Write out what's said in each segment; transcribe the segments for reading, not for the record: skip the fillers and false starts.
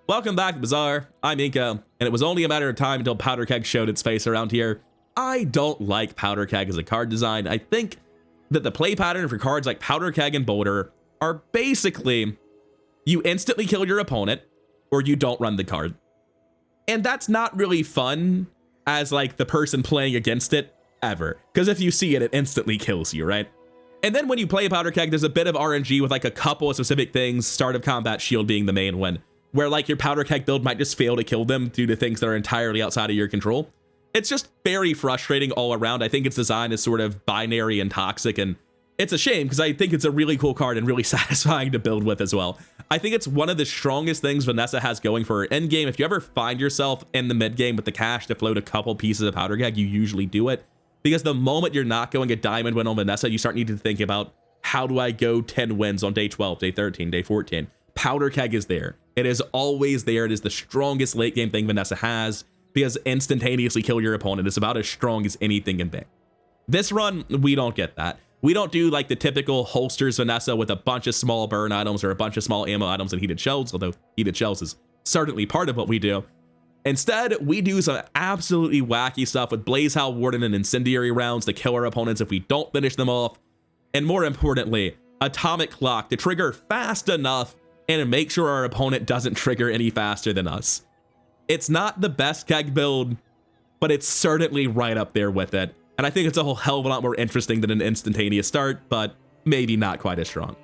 Welcome back to Bazaar. I'm Inca, and it was only a matter of time until Powder Keg showed its face around here. I don't like Powder Keg as a card design. I think that the play pattern for cards like Powder Keg and Boulder are basically you instantly kill your opponent or you don't run the card. And that's not really fun as like the person playing against it ever, because if you see it, it instantly kills you, right? And then when you play Powder Keg, there's a bit of RNG with like a couple of specific things, start of combat shield being the main one, where like your Powder Keg build might just fail to kill them due to things that are entirely outside of your control. It's just very frustrating all around. I think its design is sort of binary and toxic, and it's a shame because I think it's a really cool card and really satisfying to build with as well. I think it's one of the strongest things Vanessa has going for her endgame. If you ever find yourself in the mid game with the cash to float a couple pieces of Powder Keg, you usually do it, because the moment you're not going a diamond win on Vanessa, you start needing to think about, how do I go 10 wins on day 12, day 13, day 14? Powder Keg is there. It is always there. It is the strongest late game thing Vanessa has, because instantaneously kill your opponent is about as strong as anything can be. This run, we don't get that. We don't do like the typical holsters Vanessa with a bunch of small burn items or a bunch of small ammo items and heated shells, although heated shells is certainly part of what we do. Instead, we do some absolutely wacky stuff with Blaze Howl Warden and Incendiary rounds to kill our opponents if we don't finish them off. And more importantly, Atomic Clock to trigger fast enough and make sure our opponent doesn't trigger any faster than us. It's not the best keg build, but it's certainly right up there with it. And I think it's a whole hell of a lot more interesting than an instantaneous start, but maybe not quite as strong.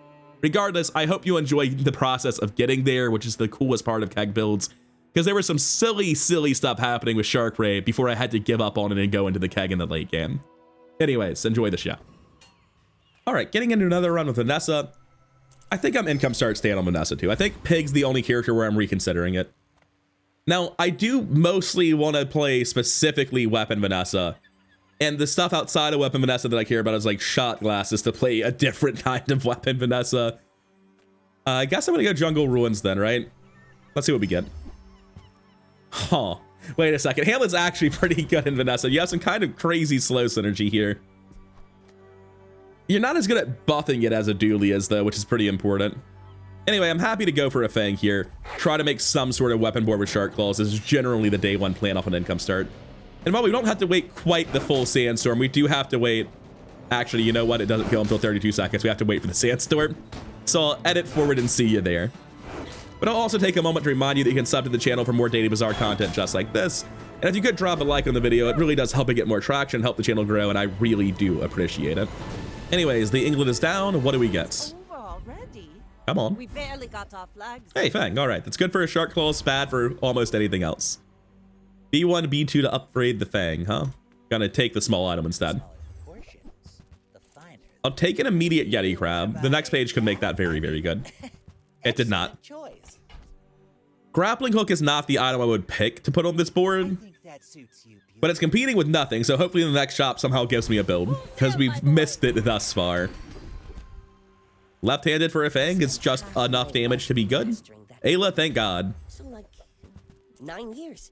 Regardless, I hope you enjoy the process of getting there, which is the coolest part of keg builds, because there was some silly stuff happening with Shark Ray before I had to give up on it and go into the keg in the late game. Anyways, enjoy the show. All right, getting into another run with Vanessa. I think I'm income start staying on Vanessa too. I think Pig's the only character where I'm reconsidering it. Now, I do mostly want to play specifically Weapon Vanessa, and the stuff outside of Weapon Vanessa that I care about is like shot glasses to play a different kind of Weapon Vanessa. I guess I'm gonna go Jungle Ruins then, right? Let's see what we get. Huh. Wait a second. Hamlet's actually pretty good in Vanessa. You have some kind of crazy slow synergy here. You're not as good at buffing it as a dually is, though, which is pretty important. Anyway, I'm happy to go for a Fang here. Try to make some sort of weapon board with Shark Claws. This is generally the day one plan off an income start. And while we don't have to wait quite the full Sandstorm, we do have to wait. Actually, you know what? It doesn't kill until 32 seconds. We have to wait for the Sandstorm. So I'll edit forward and see you there. But I'll also take a moment to remind you that you can sub to the channel for more daily Bazaar content just like this. And if you could drop a like on the video, it really does help it get more traction, help the channel grow, and I really do appreciate it. Anyways, the England is down. What do we get? Come on. We barely got off flags. Hey, Fang. All right. That's good for a Shark Claws, bad for almost anything else. B1, B2 to upgrade the Fang, huh? Gonna take the small item instead. I'll take an immediate Yeti Crab. The next page could make that very, very good. It did not. Grappling Hook is not the item I would pick to put on this board, but it's competing with nothing, so hopefully the next shop somehow gives me a build, because we've missed it thus far. Left-handed for a Fang is just enough damage to be good. Ayla, thank God. Like 9 years.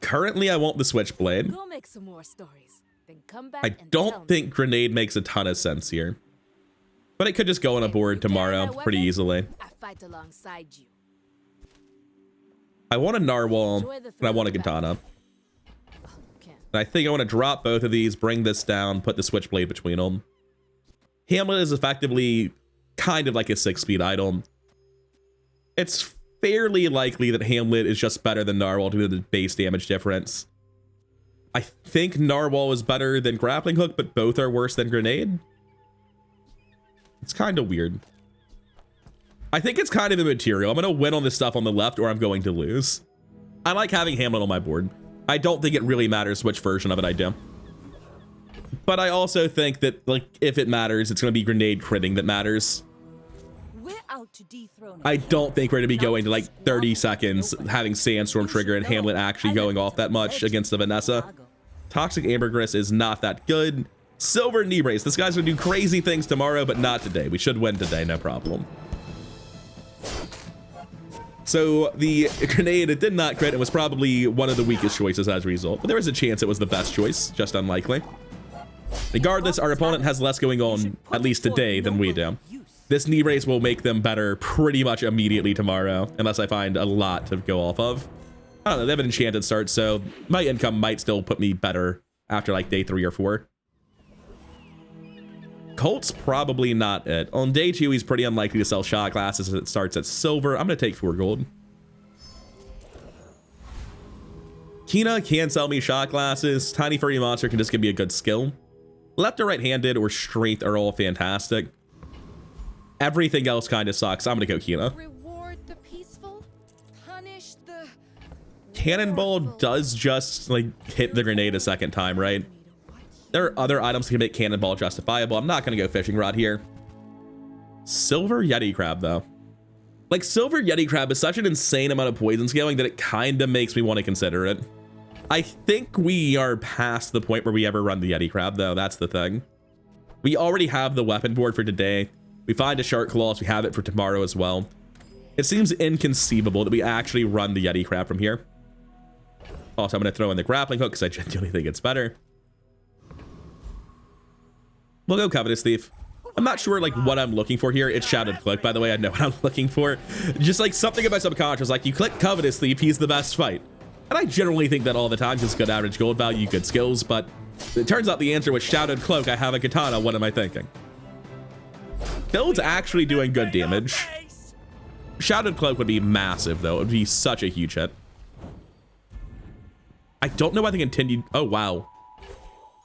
Currently, I want the Switchblade. Go make some more stories, then come back I and don't think Grenade makes a ton of sense here, but it could just go on a board tomorrow pretty easily. I fight alongside you. I want a Narwhal, and I want a Katana. And I think I want to drop both of these, bring this down, put the Switchblade between them. Hamlet is effectively kind of like a 6-speed item. It's fairly likely that Hamlet is just better than Narwhal due to the base damage difference. I think Narwhal is better than Grappling Hook, but both are worse than Grenade. It's kind of weird. I think it's kind of immaterial. I'm going to win on this stuff on the left, or I'm going to lose. I like having Hamlet on my board. I don't think it really matters which version of it I do. But I also think that, like, if it matters, it's going to be Grenade critting that matters. We're out to dethrone. I don't think we're going to be going to, like, 30 seconds, having Sandstorm trigger and Hamlet actually going off that much against the Vanessa. Toxic Ambergris is not that good. Silver Knee Brace. This guy's going to do crazy things tomorrow, but not today. We should win today, no problem. So the Grenade, it did not crit and was probably one of the weakest choices as a result, but there was a chance it was the best choice, just unlikely. Regardless, our opponent has less going on, at least today, than we do. This knee brace will make them better pretty much immediately tomorrow, unless I find a lot to go off of. I don't know, they have an enchanted start, so my income might still put me better after like day 3 or 4. Colt's probably not it. On day 2, he's pretty unlikely to sell shot glasses as it starts at silver. I'm gonna take 4 gold. Kina can sell me shot glasses. Tiny furry monster can just give me a good skill. Left or right-handed or strength are all fantastic. Everything else kind of sucks. I'm gonna go Kina. Reward the peaceful, punish the Cannonball does just like hit the grenade a second time, right? There are other items that can make Cannonball justifiable. I'm not gonna go fishing rod here. Silver Yeti Crab though. Like Silver Yeti Crab is such an insane amount of poison scaling that it kind of makes me want to consider it. I think we are past the point where we ever run the Yeti Crab though. That's the thing. We already have the weapon board for today. We find a Shark Claws. We have it for tomorrow as well. It seems inconceivable that we actually run the Yeti Crab from here. Also, I'm going to throw in the grappling hook because I genuinely think it's better. We'll go Covetous Thief. I'm not sure like what I'm looking for here. It's Shouted Cloak, by the way. I know what I'm looking for. Just like something about subconscious, like you click Covetous Thief, he's the best fight. And I generally think that all the time, just good average gold value, good skills, but it turns out the answer was Shouted Cloak. I have a katana. What am I thinking? Build's actually doing good damage. Shouted Cloak would be massive though. It would be such a huge hit. I don't know why the continue. Oh, wow.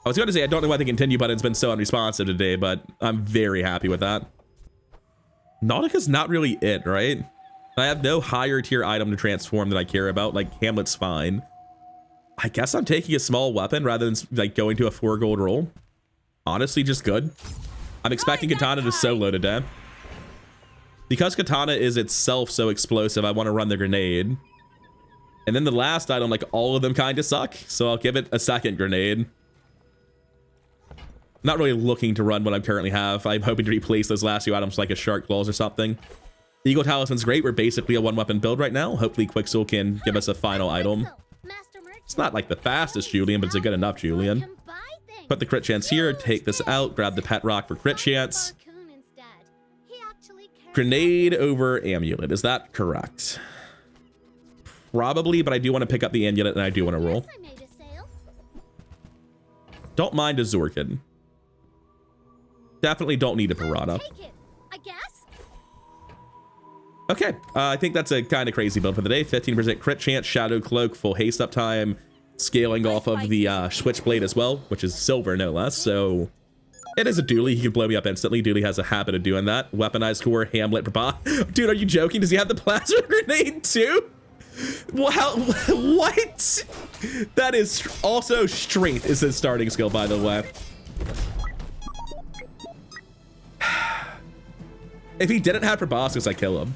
I was going to say, I don't know why the continue button's been so unresponsive today, but I'm very happy with that. Nautica's not really it, right? I have no higher tier item to transform that I care about. Like Hamlet's fine. I guess I'm taking a small weapon rather than like going to a 4 gold roll. Honestly, just good. I'm expecting Katana to solo today. Because Katana is itself so explosive, I want to run the grenade. And then the last item, like all of them kind of suck. So I'll give it a second grenade. Not really looking to run what I currently have. I'm hoping to replace those last 2 items like a Shark Claws or something. Eagle Talisman's great. We're basically a 1-weapon build right now. Hopefully Quixel can give us a final item. It's not like the fastest Julian, but it's a good enough Julian. Put the crit chance here, take this out, grab the pet rock for crit chance. Grenade over amulet. Is that correct? Probably, but I do want to pick up the amulet and I do want to roll. Don't mind a Zorkin. Definitely don't need a Piranha. Okay, I think that's a kind of crazy build for the day. 15% crit chance, Shadow Cloak, full haste uptime, scaling off of the Switchblade as well, which is silver no less. So it is a dually. He can blow me up instantly. Dually has a habit of doing that. Weaponized core, Hamlet, Papa. Dude, are you joking? Does he have the plasma grenade too? Well, what? That is also strength is his starting skill, by the way. If he didn't have proboscis, I'd kill him.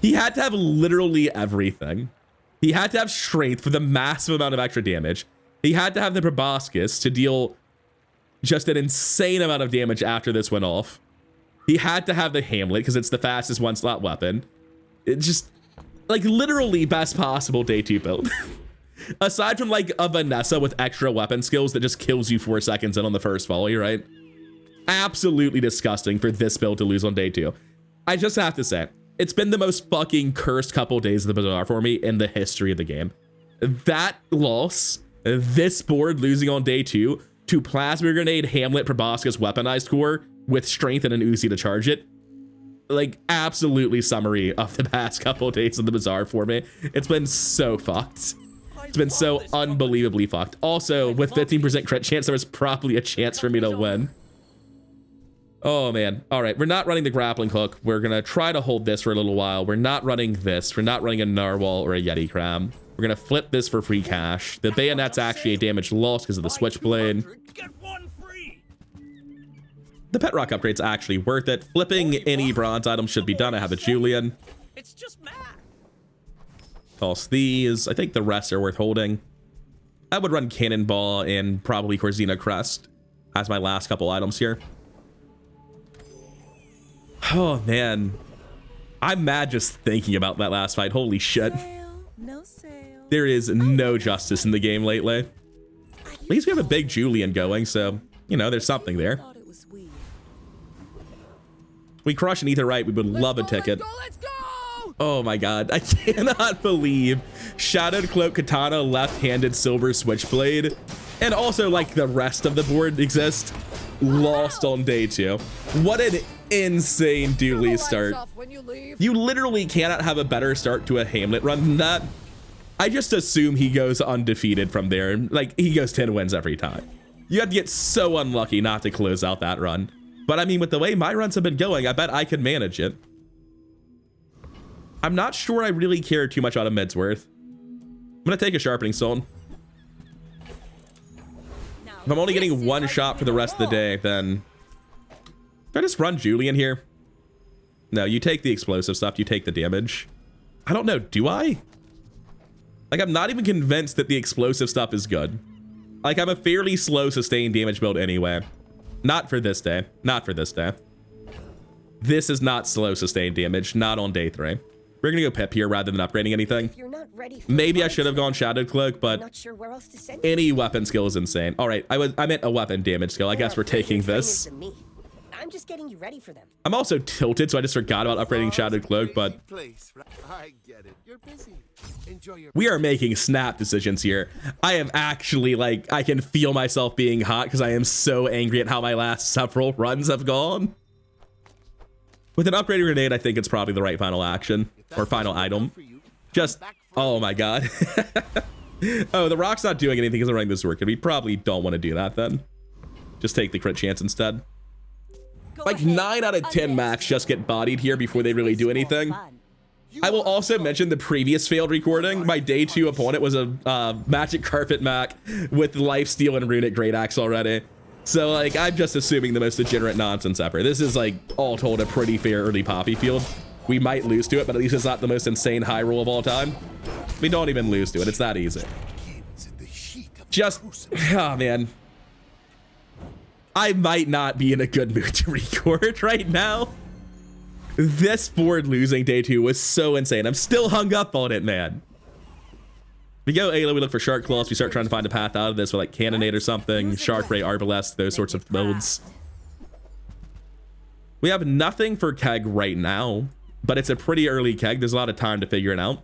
He had to have literally everything. He had to have strength for the massive amount of extra damage. He had to have the proboscis to deal just an insane amount of damage after this went off. He had to have the Hamlet because it's the fastest 1-slot weapon. It just, like, literally best possible day 2 build. Aside from like a Vanessa with extra weapon skills that just kills you 4 seconds in on the first volley, right? Absolutely disgusting for this build to lose on day 2. I just have to say, it's been the most fucking cursed couple days of the Bazaar for me in the history of the game. That loss, this board losing on day 2 to Plasma Grenade, Hamlet, Proboscis, Weaponized Core with strength and an Uzi to charge it. Like, absolutely summary of the past couple days of the Bazaar for me. It's been so fucked. It's been so unbelievably fucked. Also, with 15% crit chance, there was probably a chance for me to win. Oh, man. All right, we're not running the grappling hook. We're going to try to hold this for a little while. We're not running this. We're not running a Narwhal or a Yeti Crab. We're going to flip this for free cash. The bayonet's actually a damage loss because of the Switchblade. The pet rock upgrade's actually worth it. Flipping any bronze item should be done. I have a Julian. It's just math. Toss these. I think the rest are worth holding. I would run Cannonball and probably Corzina Crest as my last couple items here. Oh, man. I'm mad just thinking about that last fight. Holy shit. No sale. There is no justice in the game lately. At least we have a big Julian going, so, you know, there's something there. Thought it was weird. We crush an ether right, we would love a ticket. Let's go! Oh my god, I cannot believe Shadowed Cloak Katana, left-handed silver switchblade, and also like the rest of the board exists, lost on day 2. What an insane dually start. You literally cannot have a better start to a Hamlet run than that. I just assume he goes undefeated from there. Like, he goes 10 wins every time. You have to get so unlucky not to close out that run. But I mean, with the way my runs have been going, I bet I could manage it. I'm not sure I really care too much out of Midsworth. I'm gonna take a Sharpening Stone. If I'm only getting one shot for the rest of the day, then... Do I just run Julian here? No, you take the explosive stuff, you take the damage. I don't know, do I? Like, I'm not even convinced that the explosive stuff is good. Like, I'm a fairly slow sustained damage build anyway. Not for this day. Not for this day. This is not slow sustained damage. Not on day 3. We're gonna go Pip here rather than upgrading anything. Maybe I should have gone Shadowed Cloak, but any weapon skill is insane. All right, I meant a weapon damage skill. I guess we're taking this. I'm just getting you ready for them. I'm also tilted, so I just forgot about upgrading Shadowed Cloak, but I get it. You're busy. Enjoy your we are making snap decisions here. I am actually like, I can feel myself being hot because I am so angry at how my last several runs have gone. With an upgraded grenade, I think it's probably the right final action or final item. Just, oh my god. Oh, the rock's not doing anything because I'm running this work, and we probably don't want to do that then. Just take the crit chance instead. Like 9 out of 10 max just get bodied here before they really do anything. I will also mention the previous failed recording. My day 2 opponent was a magic carpet Mac with lifesteal and runic great axe already. So like, I'm just assuming the most degenerate nonsense ever. This is like all told a pretty fair early poppy field. We might lose to it, but at least it's not the most insane high roll of all time. We don't even lose to it. It's that easy. Just, oh man. I might not be in a good mood to record right now. This board losing day 2 was so insane. I'm still hung up on it, man. We go Ayla, we look for Shark Claws, we start trying to find a path out of this with like Cannonade or something, Shark Ray, Arbalest, those sorts of builds. We have nothing for Keg right now, but it's a pretty early Keg. There's a lot of time to figure it out.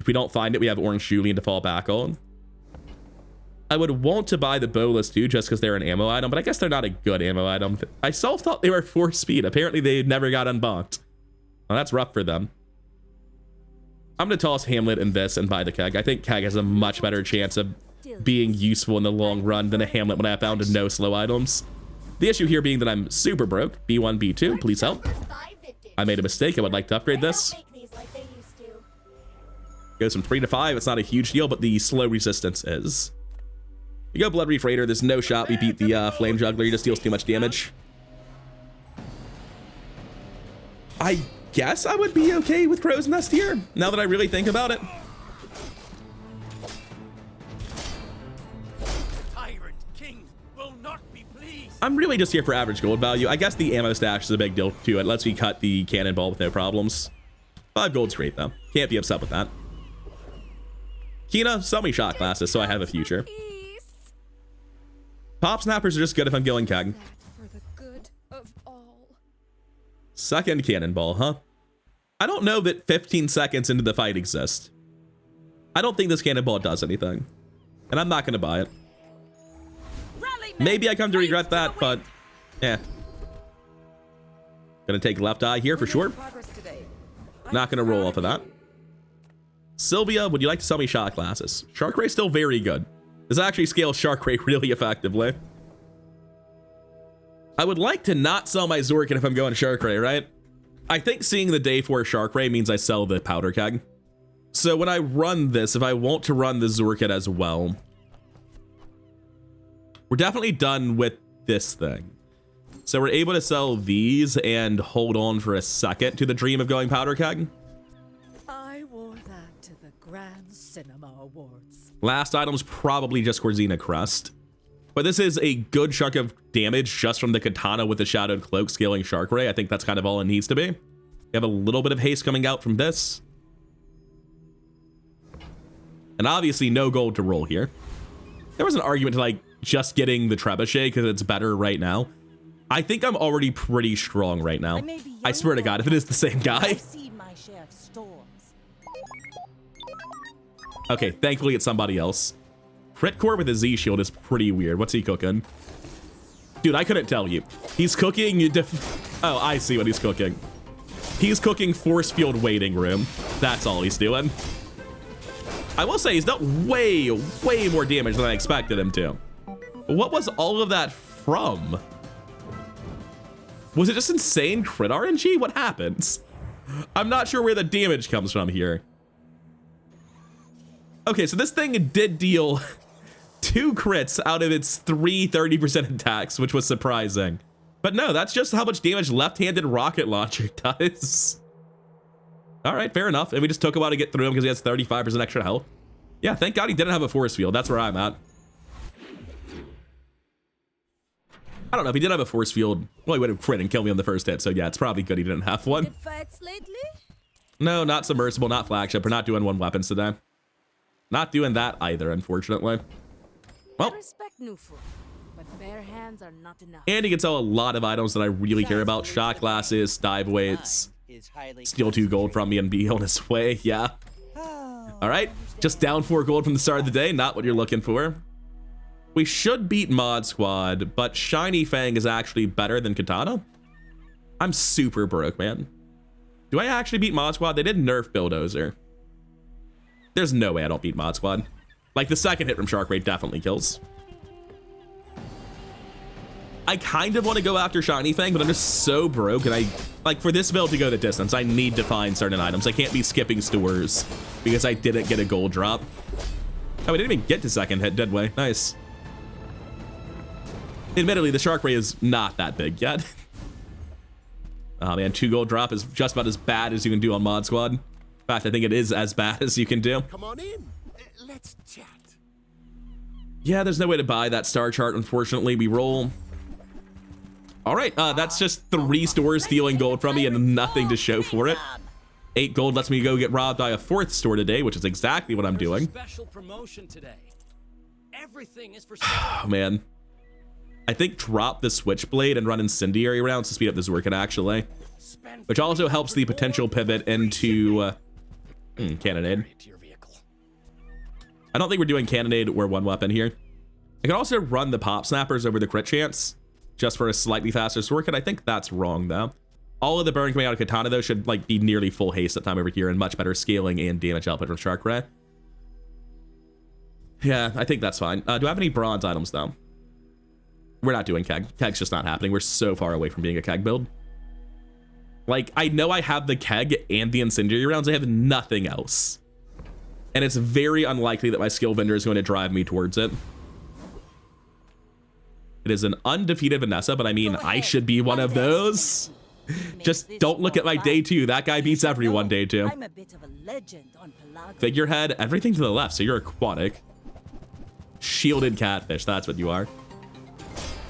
If we don't find it, we have Orange Julian to fall back on. I would want to buy the Bolas too, just because they're an ammo item, but I guess they're not a good ammo item. I thought they were 4 speed. Apparently they never got unbunked. Well, that's rough for them. I'm going to toss Hamlet in this and buy the Keg. I think Keg has a much better chance of being useful in the long run than a Hamlet when I found no slow items. The issue here being that I'm super broke. B1, B2, please help. I made a mistake. I would like to upgrade this. Goes from 3 to 5. It's not a huge deal, but the slow resistance is. You go Blood Reef Raider. There's no shot we beat the Flame Juggler. He just deals too much damage. I guess I would be okay with Crow's Nest here, now that I really think about it. tyrant king will not be pleased. I'm really just here for average gold value. I guess the ammo stash is a big deal too. It lets me cut the cannonball with no problems. 5 gold's great though. Can't be upset with that. Kina, sell me shot glasses so I have a future. Pop snappers are just good if I'm going Keg. For the good of all. Second cannonball, huh? I don't know that 15 seconds into the fight exists. I don't think this cannonball does anything. And I'm not going to buy it. Maybe I come to regret that, but yeah. Gonna take left eye here for sure. Not gonna roll off of that. Sylvia, would you like to sell me shot glasses? Shark Ray still very good. This actually scales Shark Ray really effectively. I would like to not sell my Zorkin if I'm going Shark Ray, right? I think seeing the day 4 Shark Ray means I sell the Powder Keg. So when I run this, if I want to run the Zorkin as well, we're definitely done with this thing. So we're able to sell these and hold on for a second to the dream of going Powder Keg. I wore that to the Grand Cinema Awards. Last item's probably just Corzina Crest. But this is a good chunk of damage just from the Katana with the Shadowed Cloak scaling Shark Ray. I think that's kind of all it needs to be. We have a little bit of haste coming out from this. And obviously no gold to roll here. There was an argument to like just getting the Trebuchet because it's better right now. I think I'm already pretty strong right now. I swear to God, if it is the same guy. I've seen my share of storms. Okay, thankfully it's somebody else. Crit core with a Z shield is pretty weird. What's he cooking? Dude, I couldn't tell you. He's cooking... Oh, I see what he's cooking. He's cooking force field waiting room. That's all he's doing. I will say he's done way, way more damage than I expected him to. What was all of that from? Was it just insane crit RNG? What happens? I'm not sure where the damage comes from here. Okay, so this thing did deal 2 crits out of its 3 30% attacks, which was surprising. But no, that's just how much damage left-handed rocket launcher does. All right, fair enough. And we just took a while to get through him because he has 35% extra health. Yeah, thank God he didn't have a force field. That's where I'm at. I don't know if he did have a force field. Well, he would have crit and killed me on the first hit. So yeah, it's probably good he didn't have one. Fights lately? No, not submersible, not flagship. We're not doing one weapons today. Not doing that either, unfortunately. Well, I respect new food, but bare hands are not enough. and he can sell a lot of items that I really care about. Shot glasses, dive weights, steal 2 gold from me and be on his way. Yeah. All right, just down 4 gold from the start of the day. Not what you're looking for. We should beat Mod Squad, but Shiny Fang is actually better than Katana. I'm super broke, man. Do I actually beat Mod Squad? They did nerf Bulldozer. There's no way I don't beat Mod Squad. Like, the second hit from Shark Ray definitely kills. I kind of want to go after Shiny Fang, but I'm just so broke, and like, for this build to go the distance, I need to find certain items. I can't be skipping stores because I didn't get a gold drop. Oh, we didn't even get to second hit, did we? Nice. Admittedly, the Shark Ray is not that big yet. Oh man, 2 gold drop is just about as bad as you can do on Mod Squad. In fact, I think it is as bad as you can do. Come on in. Let's chat. Yeah, there's no way to buy that star chart, unfortunately. We roll. All right, that's just 3 stores stealing gold from me and nothing to show for it. 8 gold lets me go get robbed by a 4th store today, which is exactly what I'm doing. Special promotion today. Everything is for Oh man. I think drop the Switchblade and run incendiary rounds to speed up this working, actually. Which also helps the potential pivot into Cannonade. I don't think we're doing Cannonade or one weapon here. I could also run the Pop Snappers over the crit chance just for a slightly faster sword cut. I think that's wrong, though. All of the burn coming out of Katana, though, should like be nearly full haste that time over here and much better scaling and damage output from Shark Ray. Yeah, I think that's fine. Do I have any bronze items, though? We're not doing Keg. Keg's just not happening. We're so far away from being a Keg build. Like, I know I have the Keg and the incendiary rounds. I have nothing else. And it's very unlikely that my skill vendor is going to drive me towards it. It is an undefeated Vanessa, but I mean, I should be one of those. Just don't look at my day 2. That guy beats everyone day 2. I'm a bit of a legend on Pelago. Figurehead, everything to the left, so you're aquatic. Shielded catfish, that's what you are.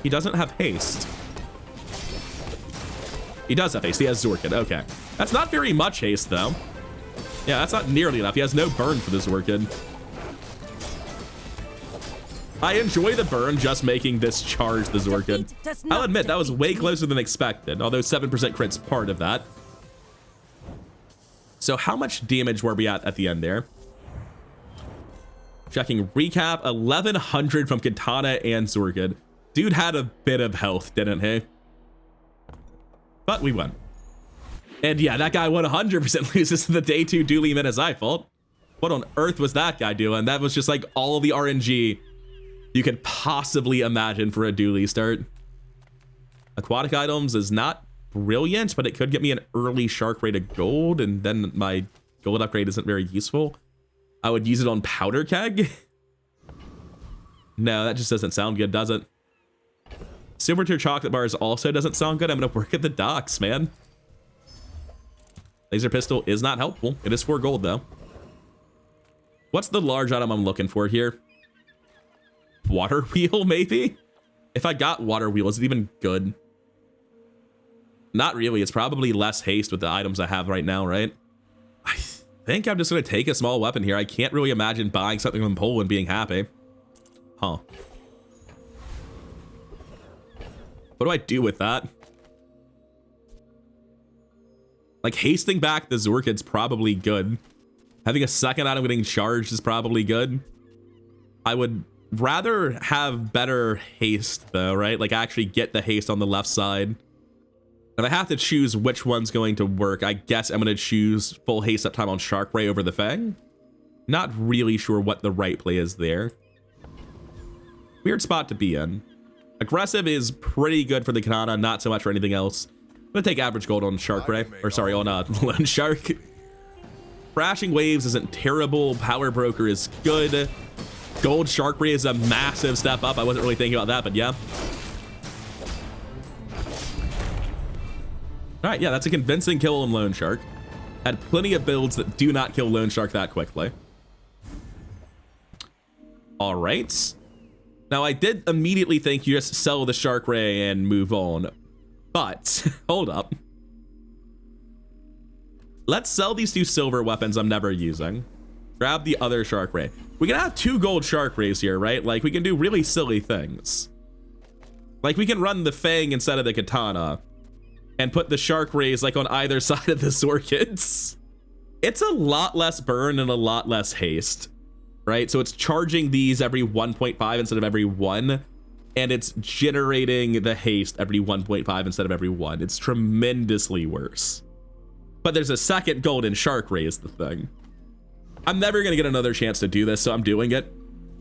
He doesn't have haste. He does have haste. He has Zorkin. Okay. That's not very much haste, though. Yeah, that's not nearly enough. He has no burn for this Zorkin. I enjoy the burn just making this charge the Zorkin. I'll admit, that was way closer than expected, although 7% crit's part of that. So how much damage were we at the end there? Checking recap, 1100 from Katana and Zorkin. Dude had a bit of health, didn't he? But we won. And yeah, that guy 100% loses to the day 2 Dooley Min as I fault. What on earth was that guy doing? That was just like all the RNG you could possibly imagine for a Dooley start. Aquatic items is not brilliant, but it could get me an early Shark Ray to gold, and then my gold upgrade isn't very useful. I would use it on Powder Keg. No, that just doesn't sound good, does it? Silver tier chocolate bars also doesn't sound good. I'm gonna work at the docks, man. Laser pistol is not helpful. It is 4 gold, though. What's the large item I'm looking for here? Water wheel, maybe? If I got water wheel, is it even good? Not really. It's probably less haste with the items I have right now, right? I think I'm just gonna take a small weapon here. I can't really imagine buying something from Poland and being happy. Huh. What do I do with that? Like, hasting back the Zorkid's probably good. Having a second item getting charged is probably good. I would rather have better haste though, right? Like actually get the haste on the left side. If I have to choose which one's going to work, I guess I'm going to choose full haste uptime on Shark Ray over the Fang. Not really sure what the right play is there. Weird spot to be in. Aggressive is pretty good for the Katana, not so much for anything else. I'm going to take average gold on Shark Ray, or sorry, on Lone Shark. Crashing Waves isn't terrible. Power Broker is good. Gold Shark Ray is a massive step up. I wasn't really thinking about that, but yeah. All right, yeah, that's a convincing kill on Lone Shark. Had plenty of builds that do not kill Lone Shark that quickly. All right. Now, I did immediately think you just sell the Shark Ray and move on. But, hold up. Let's sell these 2 silver weapons I'm never using. Grab the other Shark Ray. We can have 2 gold Shark Rays here, right? Like, we can do really silly things. Like, we can run the Fang instead of the Katana. And put the Shark Rays, like, on either side of the Zorkids. It's a lot less burn and a lot less haste, right? So it's charging these every 1.5 instead of every 1. And it's generating the haste every 1.5 instead of every 1. It's tremendously worse. But there's a second golden Shark Ray is the thing. I'm never going to get another chance to do this, so I'm doing it.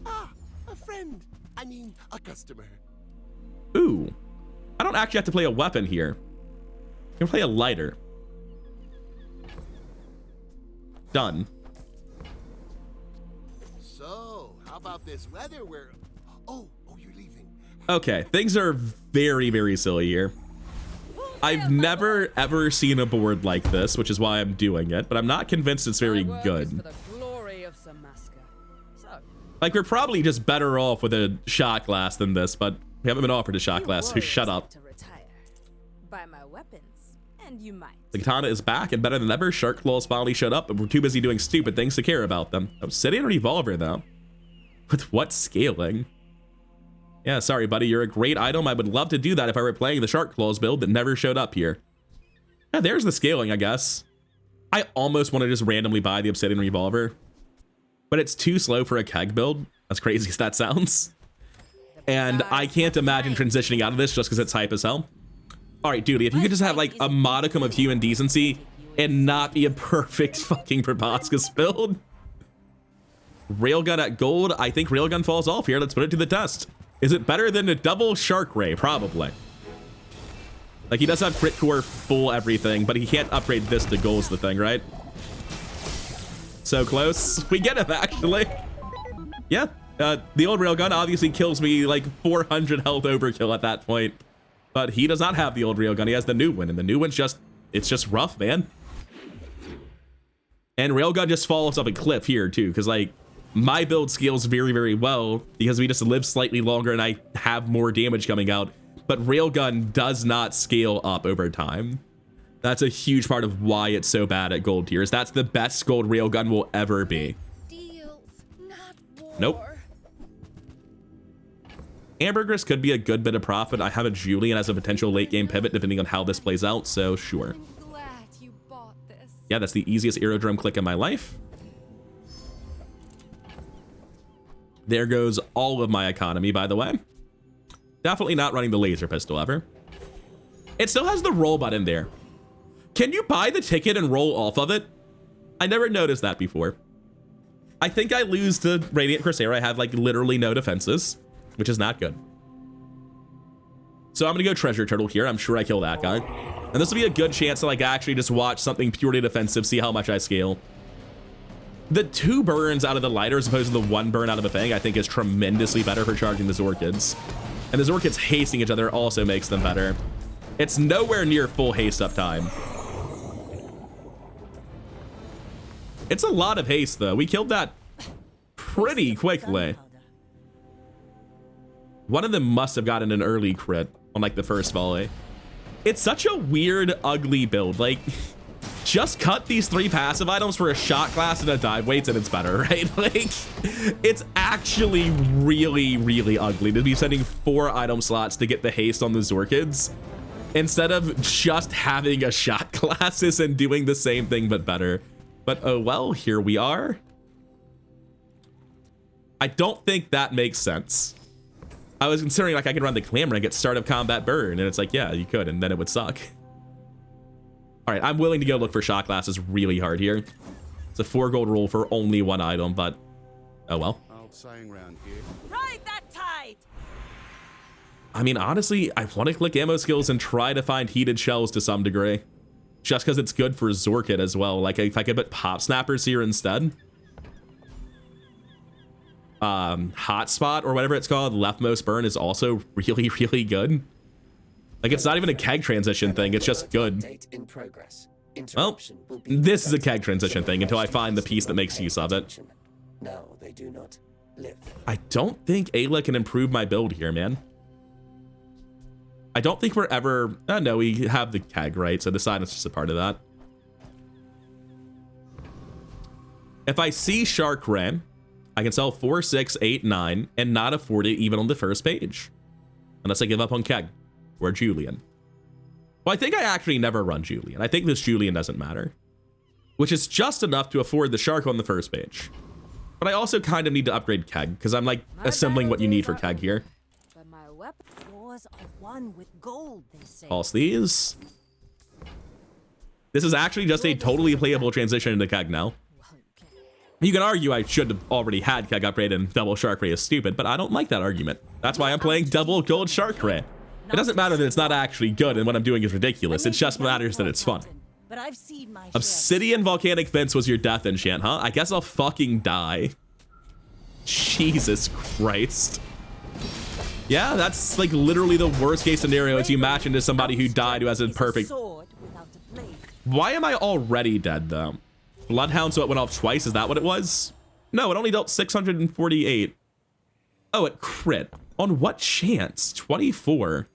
Ah, a friend. I mean, a customer. Ooh. I don't actually have to play a weapon here. I can play a lighter. Done. So, how about this weather where... Oh, you're leaving. Okay, things are very, very silly here. I've never, ever seen a board like this, which is why I'm doing it, but I'm not convinced it's very good. Like, we're probably just better off with a shot glass than this, but we haven't been offered a shot glass, so shut up. Buy my weapons, and you might. The Katana is back and better than ever. Shark Claws finally showed up, but we're too busy doing stupid things to care about them. Obsidian Revolver, though. With what scaling? Yeah, sorry, buddy. You're a great item. I would love to do that if I were playing the Shark Claws build that never showed up here. Yeah, there's the scaling, I guess. I almost want to just randomly buy the Obsidian Revolver, but it's too slow for a keg build. As crazy as that sounds. And I can't imagine transitioning out of this just because it's hype as hell. All right, dude, if you could just have like a modicum of human decency and not be a perfect fucking proboscis build. Railgun at gold. I think Railgun falls off here. Let's put it to the test. Is it better than a double Shark Ray? Probably. Like, he does have crit core full everything, but he can't upgrade this to gold's the thing, right? So close. We get him, actually. Yeah. The old Railgun obviously kills me like 400 health overkill at that point. But he does not have the old Railgun. He has the new one, and the new one's just, it's just rough, man. And Railgun just falls up a cliff here, too, because, like, my build scales very, very well because we just live slightly longer and I have more damage coming out. But Railgun does not scale up over time. That's a huge part of why it's so bad at gold tiers. That's the best gold Railgun will ever be. Deals, not war. Nope. Hamburgers could be a good bit of profit. I have a Julian as a potential late game pivot depending on how this plays out, so sure. I'm glad you bought this. Yeah, that's the easiest aerodrome click in my life. There goes all of my economy, by the way. Definitely not running the laser pistol ever. It still has the roll button there. Can you buy the ticket and roll off of it? I never noticed that before. I think I lose to Radiant Corsair. I have like literally no defenses, which is not good. So I'm gonna go Treasure Turtle here. I'm sure I kill that guy. And this will be a good chance to like actually just watch something purely defensive, see how much I scale. The 2 burns out of the lighter as opposed to the 1 burn out of a Fang, I think is tremendously better for charging the Zorkids. And the Zorkids hasting each other also makes them better. It's nowhere near full haste uptime. It's a lot of haste though. We killed that pretty quickly. One of them must have gotten an early crit on like the first volley. It's such a weird, ugly build. Like, just cut these 3 passive items for a shot class and a dive weights and it's better, right? Like, it's actually really, really ugly to be sending 4 item slots to get the haste on the Zorkids instead of just having a shot classes and doing the same thing but better. But oh well, here we are. I don't think that makes sense. I was considering like I could run the clamor and get start of combat burn, and it's like, yeah, you could, and then it would suck. All right, I'm willing to go look for shot classes really hard here. It's a 4 gold rule for only 1 item, but oh well. Old saying round here. Ride that tide! I mean, honestly, I want to click ammo skills and try to find heated shells to some degree. Just because it's good for Zorkid as well. Like, if I could put pop snappers here instead. Hotspot or whatever it's called, leftmost burn is also really, really good. Like, it's not even a keg transition thing, it's just good. Well, this is a keg transition thing until I find the piece that makes use of it. No, they do not live. I don't think Ayla can improve my build here, man. I don't think we're ever... no, we have the keg, right? So the side is just a part of that. If I see Shark Ray, I can sell 4, 6, 8, 9, and not afford it even on the first page. Unless I give up on keg. Or Julian. Well, I think I actually never run Julian. I think this Julian doesn't matter. Which is just enough to afford the Shark on the first page. But I also kind of need to upgrade keg, because I'm like assembling what you need for keg here. But my weapon Wars are won with gold, they say. Pulse these. This is actually just a totally playable transition into keg now. You can argue I should have already had keg upgrade and double Shark Ray is stupid, but I don't like that argument. That's why I'm playing double gold Shark Ray. It doesn't matter that it's not actually good and what I'm doing is ridiculous. It just matters that it's fun. But I've seen my Obsidian Volcanic Fence was your death enchant, huh? I guess I'll fucking die. Jesus Christ. Yeah, that's like literally the worst case scenario as you match into somebody who died who has a perfect... Why am I already dead though? Bloodhound, so it went off twice, is that what it was? No, it only dealt 648. Oh, it crit. On what chance? 24.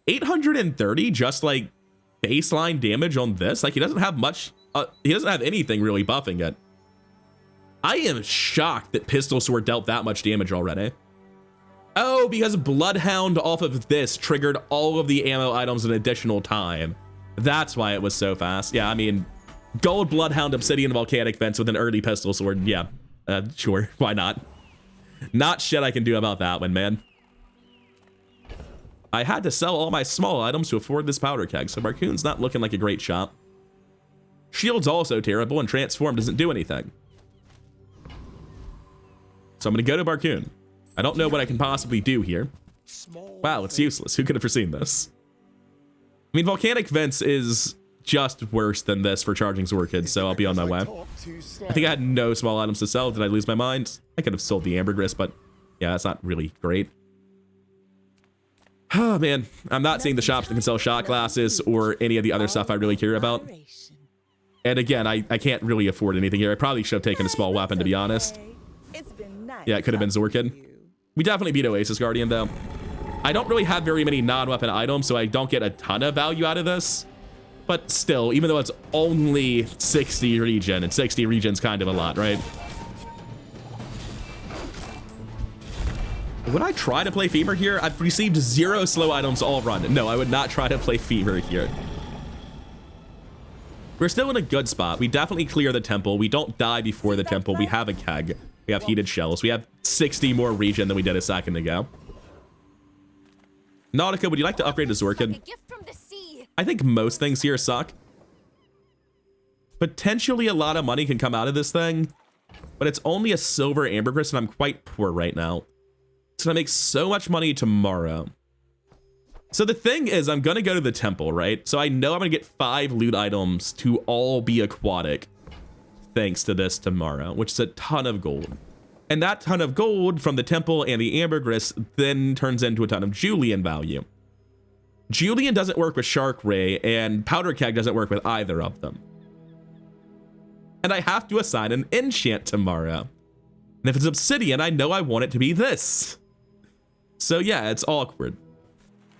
830 just like baseline damage on this? Like he doesn't have much, he doesn't have anything really buffing it. I am shocked that Pistol Sword dealt that much damage already. Oh, because Bloodhound off of this triggered all of the ammo items an additional time. That's why it was so fast. Yeah, I mean, Gold Bloodhound Obsidian Volcanic Fence with an early Pistol Sword. Yeah, sure, why not? Not shit I can do about that one, man. I had to sell all my small items to afford this powder keg, so Barcoon's not looking like a great shop. Shield's also terrible, and Transform doesn't do anything. So I'm gonna go to Barcoon. I don't know what I can possibly do here. Wow, it's useless. Who could have foreseen this? I mean, Volcanic Vents is just worse than this for charging Zorkids, so I'll be on my way. I think I had no small items to sell. Did I lose my mind? I could have sold the Ambergris, but yeah, that's not really great. Oh man, I'm not seeing the shops that can sell shot glasses or any of the other stuff I really care about. And again, I can't really afford anything here. I probably should have taken a small weapon, to be honest. Yeah, it could have been Zorkid. We definitely beat Oasis Guardian, though. I don't really have very many non-weapon items, so I don't get a ton of value out of this. But still, even though it's only 60 regen, and 60 regen's kind of a lot, right? Would I try to play Fever here? I've received 0 slow items all run. No, I would not try to play Fever here. We're still in a good spot. We definitely clear the temple. We don't die before the temple. We have a keg. We have heated shells. We have 60 more regen than we did a second ago. Nautica, would you like to upgrade to Zorkid? I think most things here suck. Potentially a lot of money can come out of this thing, but it's only a silver ambergris and I'm quite poor right now. It's gonna make so much money tomorrow. So the thing is, I'm gonna go to the temple, right? So I know I'm gonna get 5 loot items to all be aquatic thanks to this tomorrow, which is a ton of gold. And that ton of gold from the temple and the ambergris then turns into a ton of Julian value. Julian doesn't work with Shark Ray, and Powder Keg doesn't work with either of them. And I have to assign an enchant tomorrow. And if it's obsidian, I know I want it to be this. So yeah, it's awkward.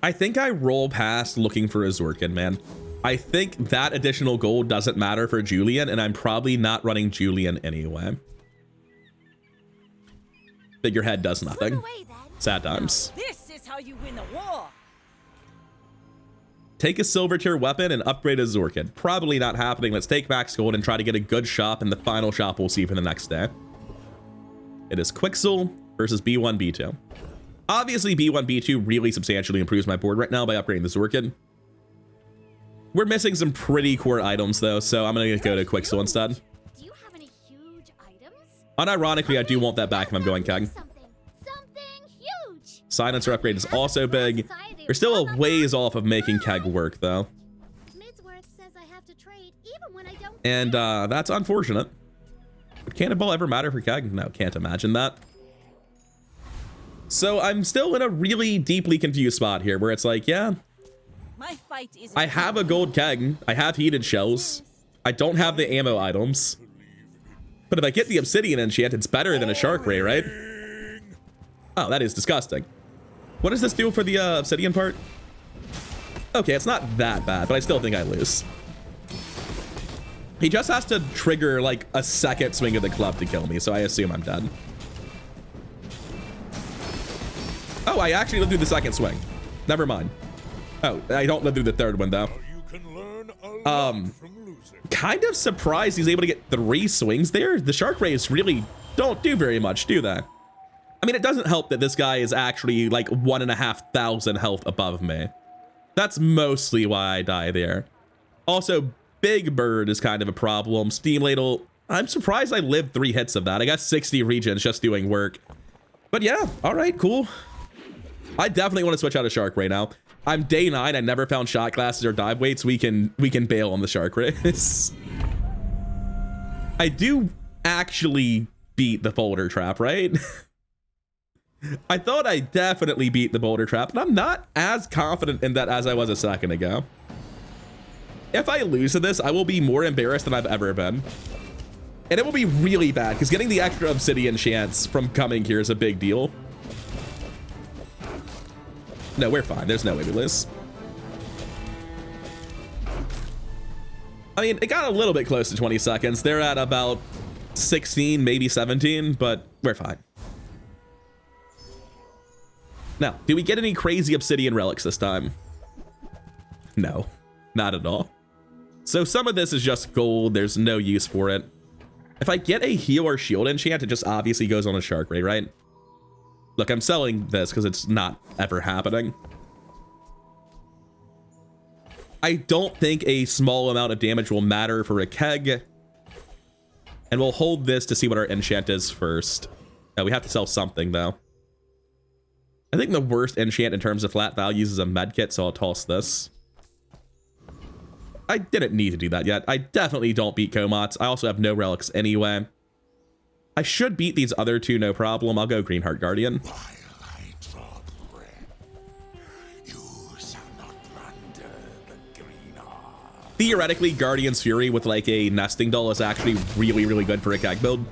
I think I roll past looking for a Zorkid, man. I think that additional gold doesn't matter for Julian, and I'm probably not running Julian anyway. Figurehead does nothing. Sad times. This is how you win a war. Take a silver tier weapon and upgrade a Zorkid. Probably not happening. Let's take max gold and try to get a good shop, and the final shop we'll see for the next day. It is Quixel versus B1, B2. Obviously, B1, B2 really substantially improves my board right now by upgrading the Zorkid. We're missing some pretty core items, though, so I'm going to go to Quixel instead. Do you have any huge items? Unironically, I do want that back if I'm going Keg. Something huge. Silencer upgrade is also big. We're still a ways off of making Keg work, though. Midsworth says I have to trade even when I don't. And that's unfortunate. Would Cannonball ever matter for Keg? No, can't imagine that. So I'm still in a really deeply confused spot here where it's like, yeah, My fight is. I have a gold Keg. I have heated shells. I don't have the ammo items. But if I get the obsidian enchant, it's better than a shark ray, right? Oh, that is disgusting. What does this do for the obsidian part? Okay, it's not that bad, but I still think I lose. He just has to trigger like a second swing of the club to kill me, so I assume I'm dead. Oh, I actually lived through the second swing. Never mind. Oh, I don't live through the third one though. Kind of surprised he's able to get 3 swings there. The shark rays really don't do very much, do they? I mean, it doesn't help that this guy is actually like 1,500 health above me. That's mostly why I die there. Also, Big Bird is kind of a problem. Steam Ladle, I'm surprised I lived 3 hits of that. I got 60 regions just doing work. But yeah, all right, cool. I definitely want to switch out of Shark Ray now. I'm day 9. I never found shot classes or dive weights. We can bail on the Shark Rays. I do actually beat the boulder trap, right? I thought I definitely beat the boulder trap, but I'm not as confident in that as I was a second ago. If I lose to this, I will be more embarrassed than I've ever been. And it will be really bad, because getting the extra obsidian chance from coming here is a big deal. No, we're fine. There's no way we lose. I mean, it got a little bit close to 20 seconds. They're at about 16, maybe 17, but we're fine. Now, do we get any crazy obsidian relics this time? No, not at all. So some of this is just gold. There's no use for it. If I get a heal or shield enchant, it just obviously goes on a shark ray, right? Look, I'm selling this because it's not ever happening. I don't think a small amount of damage will matter for a keg. And we'll hold this to see what our enchant is first. We have to sell something, though. I think the worst enchant in terms of flat values is a medkit, so I'll toss this. I didn't need to do that yet. I definitely don't beat Comots. I also have no relics anyway. I should beat these other 2, no problem. I'll go Greenheart Guardian. While I draw breath, you shall not plunder the green heart. Theoretically, Guardian's Fury with like a nesting doll is actually really, really good for a keg build.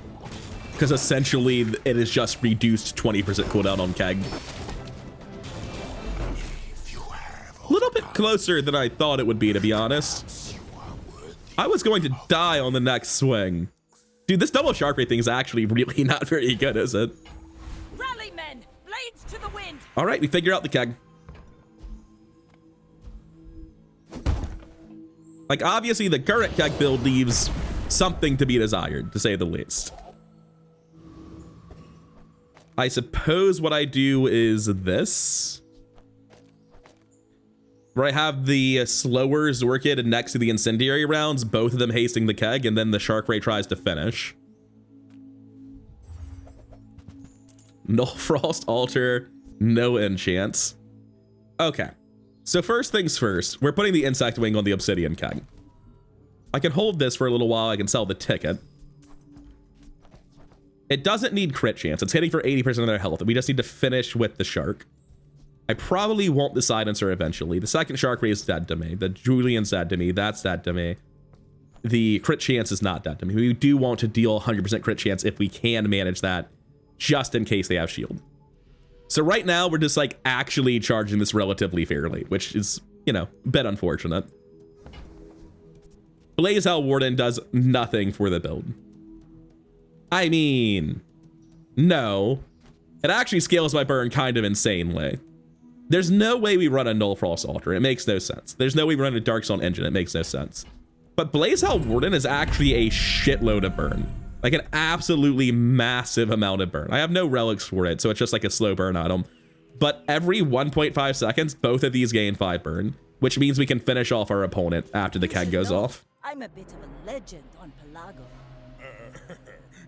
Because essentially, it is just reduced 20% cooldown on keg. A little bit closer than I thought it would be, to be honest. I was going to die on the next swing. Dude, this double shark ray thing is actually really not very good, is it? Rally, men! Blades to the wind! All right, we figure out the keg. Like, obviously, the current keg build leaves something to be desired, to say the least. I suppose what I do is this. Where I have the slower Zorkid next to the incendiary rounds, both of them hasting the keg, and then the shark ray tries to finish. No frost altar, no enchants. Okay, so first things first, we're putting the insect wing on the obsidian keg. I can hold this for a little while. I can sell the ticket. It doesn't need crit chance. It's hitting for 80% of their health. We just need to finish with the shark. I probably want the silencer eventually. The second shark ray is dead to me. The Julian's dead to me. That's dead to me. The crit chance is not dead to me. We do want to deal 100% crit chance if we can manage that, just in case they have shield. So right now we're just like actually charging this relatively fairly, which is, you know, a bit unfortunate. Blaze Hell Warden does nothing for the build. I mean, no. It actually scales my burn kind of insanely. There's no way we run a Null Frost Altar. It makes no sense. There's no way we run a Darkstone Engine. It makes no sense. But Blaze Hell Warden is actually a shitload of burn. Like an absolutely massive amount of burn. I have no relics for it, so it's just like a slow burn item. But every 1.5 seconds, both of these gain 5 burn, which means we can finish off our opponent after the keg goes off. I'm a bit of a legend on Pelago.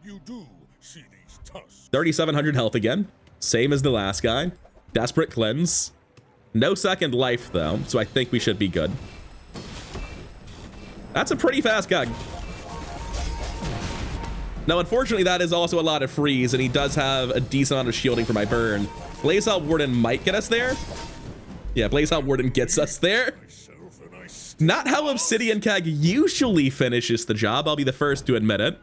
You do see these tusks. 3,700 health again. Same as the last guy. Desperate Cleanse. No second life, though, so I think we should be good. That's a pretty fast keg. Now, unfortunately, that is also a lot of freeze, and he does have a decent amount of shielding for my burn. Blaze Hell Warden might get us there. Yeah, Blaze Hell Warden gets us there. Not how Obsidian Keg usually finishes the job. I'll be the first to admit it.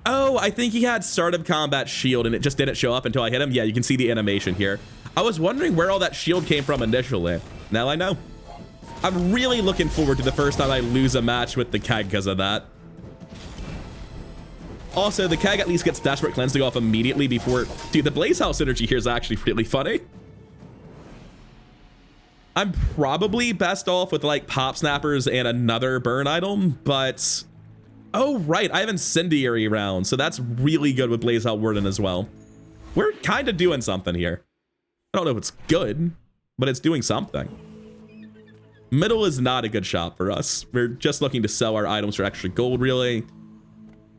Oh, I think he had Start of Combat shield, and it just didn't show up until I hit him. Yeah, you can see the animation here. I was wondering where all that shield came from initially. Now I know. I'm really looking forward to the first time I lose a match with the Keg because of that. Also, the Keg at least gets Desperate Cleanse to go off immediately before... Dude, the Blaze House synergy here is actually really funny. I'm probably best off with, like, Pop Snappers and another burn item, but... Oh, right, I have Incendiary round, so that's really good with Blaze Hell Warden as well. We're kind of doing something here. I don't know if it's good, but it's doing something. Middle is not a good shop for us. We're just looking to sell our items for extra gold, really.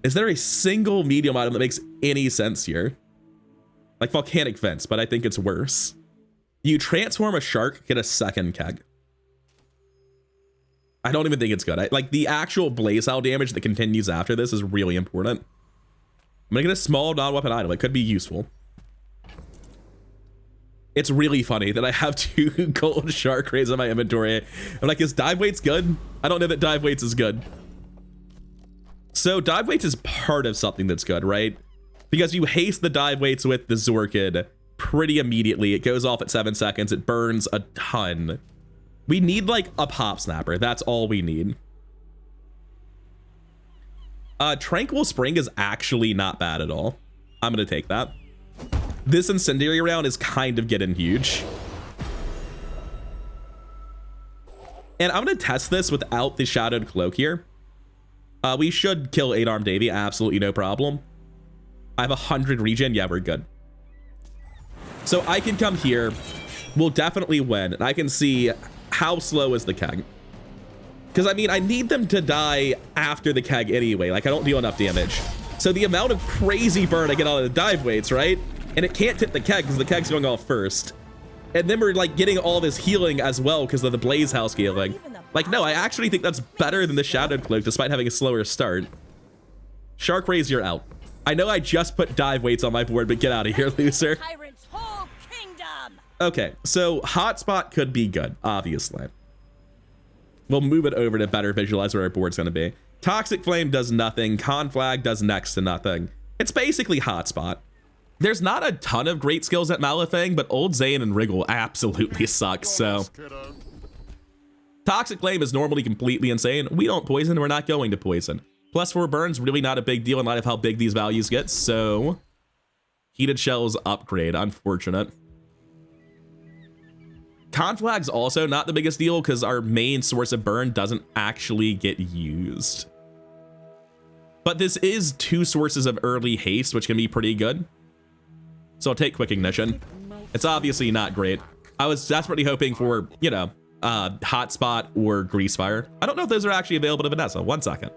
Is there a single medium item that makes any sense here? Like Volcanic Vents, but I think it's worse. You transform a shark, get a second keg. I don't even think it's good. Like the actual Blaze Hell damage that continues after this is really important. I'm gonna get a small non-weapon item. It could be useful. It's really funny that I have 2 gold shark rays in my inventory. I'm like, is dive weights good? I don't know that dive weights is good. So dive weights is part of something that's good, right? Because you haste the dive weights with the Zorkid pretty immediately. It goes off at 7 seconds. It burns a ton. We need like a Pop Snapper. That's all we need. Tranquil Spring is actually not bad at all. I'm gonna take that. This Incendiary round is kind of getting huge. And I'm gonna test this without the Shadowed Cloak here. We should kill 8-Armed Davy, absolutely no problem. I have 100 regen, yeah, we're good. So I can come here, we'll definitely win, and I can see how slow is the keg. Because I mean, I need them to die after the keg anyway, like I don't deal enough damage. So the amount of crazy burn I get out of the dive weights, right? And it can't hit the keg because the keg's going off first. And then we're like getting all this healing as well because of the Blaze House healing. Like, no, I actually think that's better than the Shadowed Cloak despite having a slower start. Shark Rays, you're out. I know I just put dive weights on my board, but get out of here, loser. Tyrant's whole kingdom. Okay, so Hotspot could be good, obviously. We'll move it over to better visualize where our board's going to be. Toxic Flame does nothing. Conflag does next to nothing. It's basically Hotspot. There's not a ton of great skills at Malifang, but Old Zane and Wriggle absolutely suck, so... Toxic Flame is normally completely insane. We don't poison, we're not going to poison. +4 burns, really not a big deal in light of how big these values get, so... Heated Shells upgrade, unfortunate. Conflag's also not the biggest deal because our main source of burn doesn't actually get used. But this is 2 sources of early haste, which can be pretty good. So I'll take Quick Ignition. It's obviously not great. I was desperately hoping for, you know, Hotspot or Greasefire. I don't know if those are actually available to Vanessa. 1 second.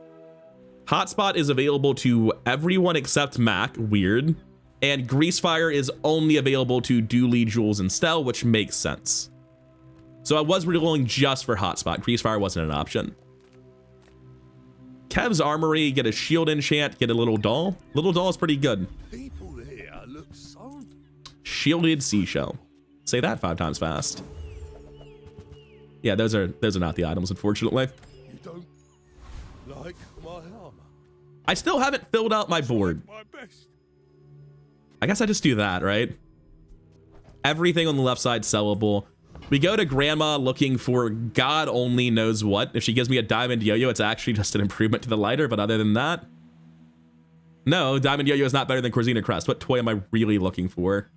Hotspot is available to everyone except Mac. Weird. And Greasefire is only available to Dooley, Jules, and Stell, which makes sense. So I was rolling just for Hotspot. Greasefire wasn't an option. Kev's Armory, get a shield enchant, get a Little Doll. Little Doll is pretty good. People here look so... Shielded Seashell. Say that 5 times fast. Yeah, those are not the items, unfortunately. You don't like my armor? I still haven't filled out my board. My best. I guess I just do that, right? Everything on the left side sellable. We go to Grandma looking for God only knows what. If she gives me a diamond yo-yo, it's actually just an improvement to the lighter, but other than that, no, diamond yo-yo is not better than Corzina Crest. What toy am I really looking for?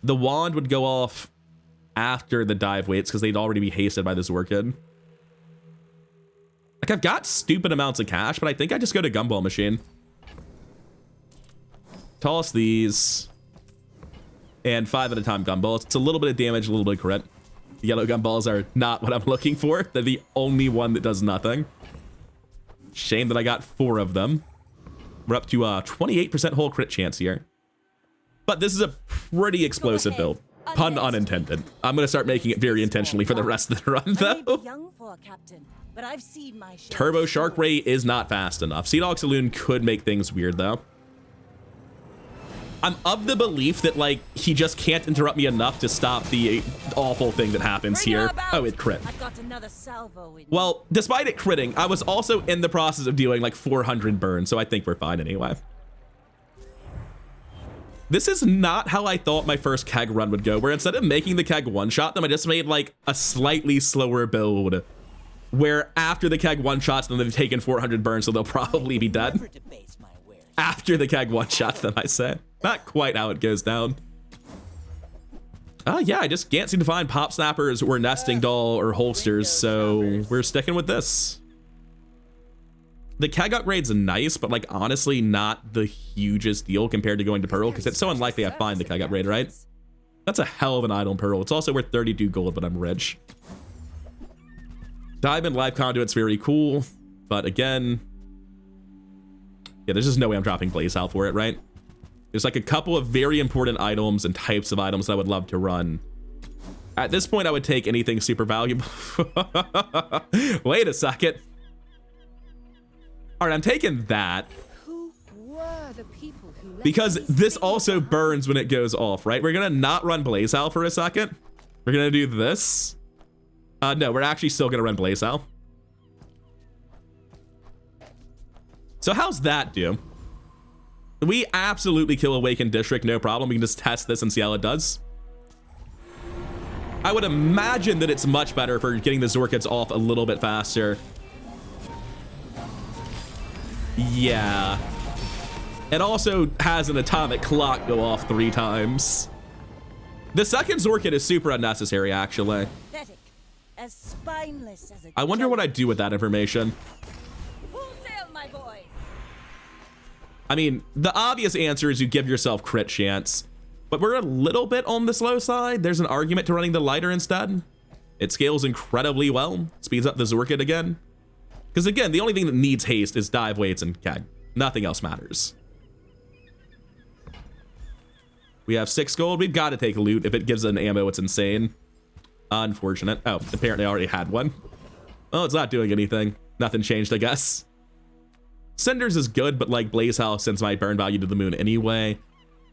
The wand would go off after the dive weights because they'd already be hasted by this Orchid. Like, I've got stupid amounts of cash, but I think I just go to Gumball Machine. Toss these. And 5 at a time gumballs. It's a little bit of damage, a little bit of crit. The yellow gumballs are not what I'm looking for. They're the only one that does nothing. Shame that I got 4 of them. We're up to a 28% whole crit chance here. But this is a pretty explosive build. Pun unintended. I'm going to start making it very intentionally for the rest of the run, though. Turbo Shark Ray is not fast enough. Sea Dog Saloon could make things weird, though. I'm of the belief that, like, he just can't interrupt me enough to stop the awful thing that happens here. Oh, it crit. Well, despite it critting, I was also in the process of doing like 400 burns, so I think we're fine anyway. This is not how I thought my first keg run would go, where instead of making the keg one-shot them, I just made like a slightly slower build, where after the keg one-shots them, they've taken 400 burns, so they'll probably be dead. After the keg one-shots them, I say. Not quite how it goes down. Yeah, I just can't seem to find pop snappers or nesting doll or holsters, so we're sticking with this. The keg upgrade's nice, but like honestly not the hugest deal compared to going to Pearl, because it's so unlikely I find the keg upgrade, right? That's a hell of an item, Pearl. It's also worth 32 gold, but I'm rich. Diamond Live Conduit's very cool, but again, yeah, there's just no way I'm dropping Blaze Out for it, right? There's like a couple of very important items and types of items that I would love to run. At this point, I would take anything super valuable. Wait a second. All right, I'm taking that. Who were the people who let because these this things also behind? burns when it goes off, right? We're gonna not run Blaze Owl for a second. We're gonna do this. No, we're actually still gonna run Blaze Owl. So how's that do? We absolutely kill Awakened District, no problem. We can just test this and see how it does. I would imagine that it's much better for getting the Zorkids off a little bit faster. Yeah. It also has an atomic clock go off 3 times. The second Zorkid is super unnecessary, actually. Pathetic, as spineless as a I wonder what I'd do with that information. Full sail, my boys. I mean, the obvious answer is you give yourself crit chance, but we're a little bit on the slow side. There's an argument to running the lighter instead. It scales incredibly well, speeds up the Zorkid again. Because again, the only thing that needs haste is dive weights and keg. Nothing else matters. We have 6 gold. We've got to take loot. If it gives an ammo, it's insane. Unfortunate. Oh, apparently I already had one. Well, it's not doing anything. Nothing changed, I guess. Cinders is good, but like Blaze House sends my burn value to the moon anyway.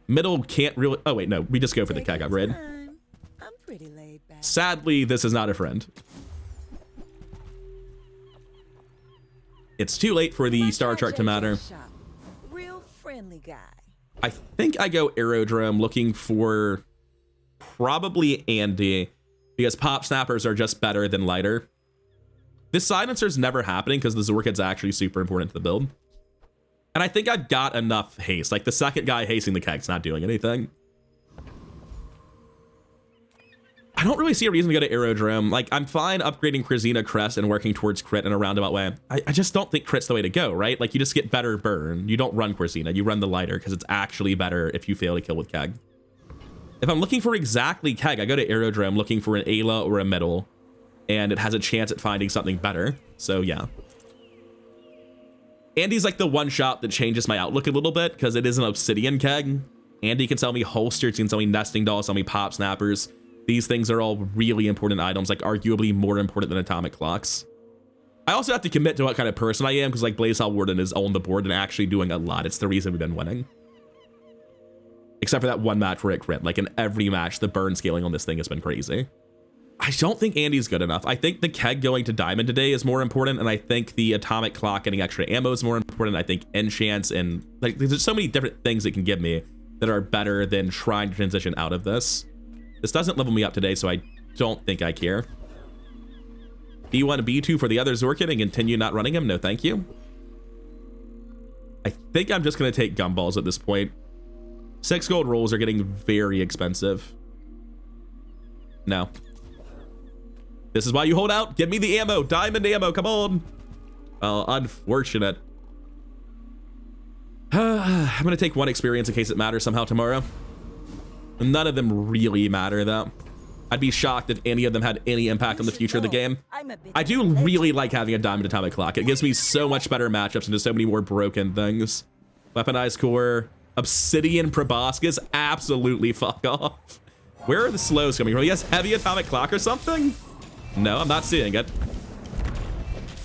Middle can't really... Oh, wait, no. We just go for the keg upgrade. I'm pretty laid back. Sadly, this is not a friend. It's too late for the star chart to matter. Real friendly guy. I think I go Aerodrome looking for probably Andy, because pop snappers are just better than lighter. This silencer's never happening because the Zorkid's actually super important to the build. And I think I've got enough haste. Like the second guy hasting the keg's not doing anything. I don't really see a reason to go to Aerodrome. Like, I'm fine upgrading Corzina Crest and working towards crit in a roundabout way. I just don't think crit's the way to go, right? Like, you just get better burn. You don't run Corzina, you run the lighter because it's actually better if you fail to kill with keg. If I'm looking for exactly keg, I go to Aerodrome looking for an Ayla or a middle, and it has a chance at finding something better. So, yeah. Andy's like the one shop that changes my outlook a little bit because it is an obsidian keg. Andy can sell me holsters, he can sell me nesting dolls, sell me pop snappers. These things are all really important items, like arguably more important than atomic clocks. I also have to commit to what kind of person I am, because like Blaze Warden is on the board and actually doing a lot. It's the reason we've been winning. Except for that one match where it crit. Like in every match, the burn scaling on this thing has been crazy. I don't think Andy's good enough. I think the keg going to diamond today is more important, and I think the atomic clock getting extra ammo is more important. I think enchants and like there's so many different things it can give me that are better than trying to transition out of this. This doesn't level me up today, so I don't think I care. B1 and B2 for the other Zorkin and continue not running him. No, thank you. I think I'm just going to take gumballs at this point. 6 gold rolls are getting very expensive. No. This is why you hold out. Give me the ammo. Diamond ammo. Come on. Unfortunate. I'm going to take 1 experience in case it matters somehow tomorrow. None of them really matter, though. I'd be shocked if any of them had any impact on the future of the game. I do really like having a diamond atomic clock. It gives me so much better matchups into so many more broken things. Weaponized core, obsidian proboscis, absolutely fuck off. Where are the slows coming from? He has heavy atomic clock or something? No, I'm not seeing it.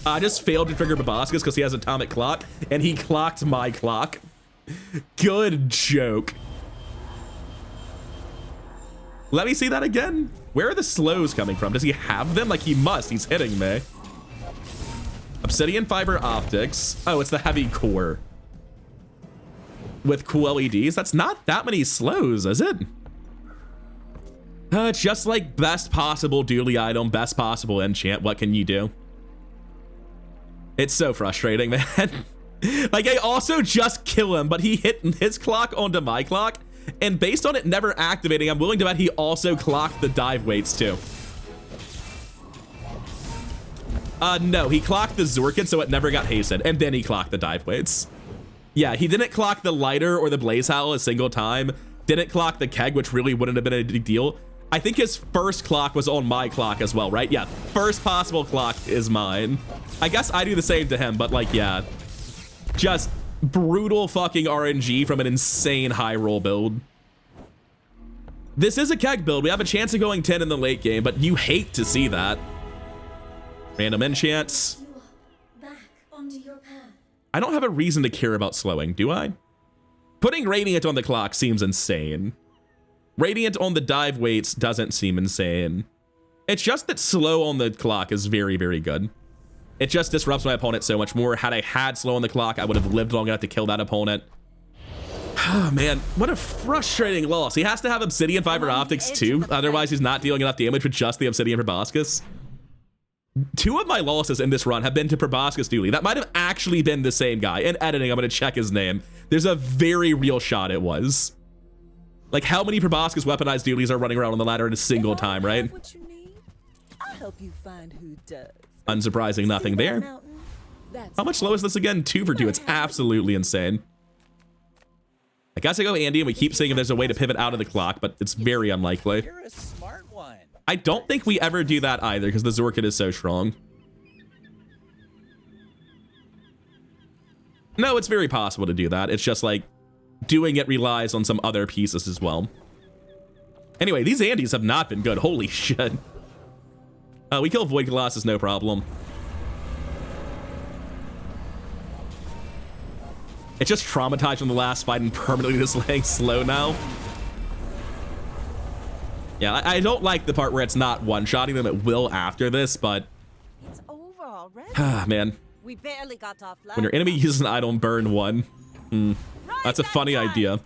I just failed to trigger proboscis because he has atomic clock and he clocked my clock. Good joke. Let me see that again. Where are the slows coming from? Does he have them? Like, he must. He's hitting me. Obsidian fiber optics. Oh, it's the heavy core. With cool LEDs. That's not that many slows, is it? It's just like best possible dually item, best possible enchant. What can you do? It's so frustrating, man. Like, I also just kill him, but he hit his clock onto my clock. And based on it never activating, I'm willing to bet he also clocked the dive weights too. No, he clocked the Zorkin, so it never got hastened, and then he clocked the dive weights. Yeah, he didn't clock the lighter or the blaze howl a single time. Didn't clock the keg, which really wouldn't have been a big deal. I think his first clock was on my clock as well, right? Yeah, first possible clock is mine. I guess I do the same to him, but like, yeah. Just brutal fucking RNG from an insane high roll build. This is a keg build. We have a chance of going 10 in the late game, but you hate to see that. Random enchants. Back onto your path. I don't have a reason to care about slowing, do I? Putting Radiant on the clock seems insane. Radiant on the dive weights doesn't seem insane. It's just that slow on the clock is very, very good. It just disrupts my opponent so much more. Had I had slow on the clock, I would have lived long enough to kill that opponent. Oh, man, what a frustrating loss. He has to have obsidian fiber optics too. Otherwise, he's not dealing enough damage with just the obsidian proboscis. 2 of my losses in this run have been to proboscis dually. That might have actually been the same guy. In editing, I'm going to check his name. There's a very real shot it was. Like, how many proboscis weaponized dualies are running around on the ladder at a single time, right? What you need, I'll help you find who does. Unsurprising, nothing there. How much slow is this again? 2 for 2. It's absolutely insane. I guess I go Andy and we keep seeing if there's a way to pivot out of the clock, but it's very unlikely. You're a smart one. I don't think we ever do that either because the Zorkin is so strong. No, it's very possible to do that. It's just like doing it relies on some other pieces as well. Anyway, these Andys have not been good. Holy shit. We kill Void Colossus, no problem. It's just traumatized from the last fight and permanently just laying slow now. Yeah, I don't like the part where it's not one-shotting them. It will after this, but... It's over already. Ah, man. We barely got off When your enemy uses an item, burn 1. That's a funny idea.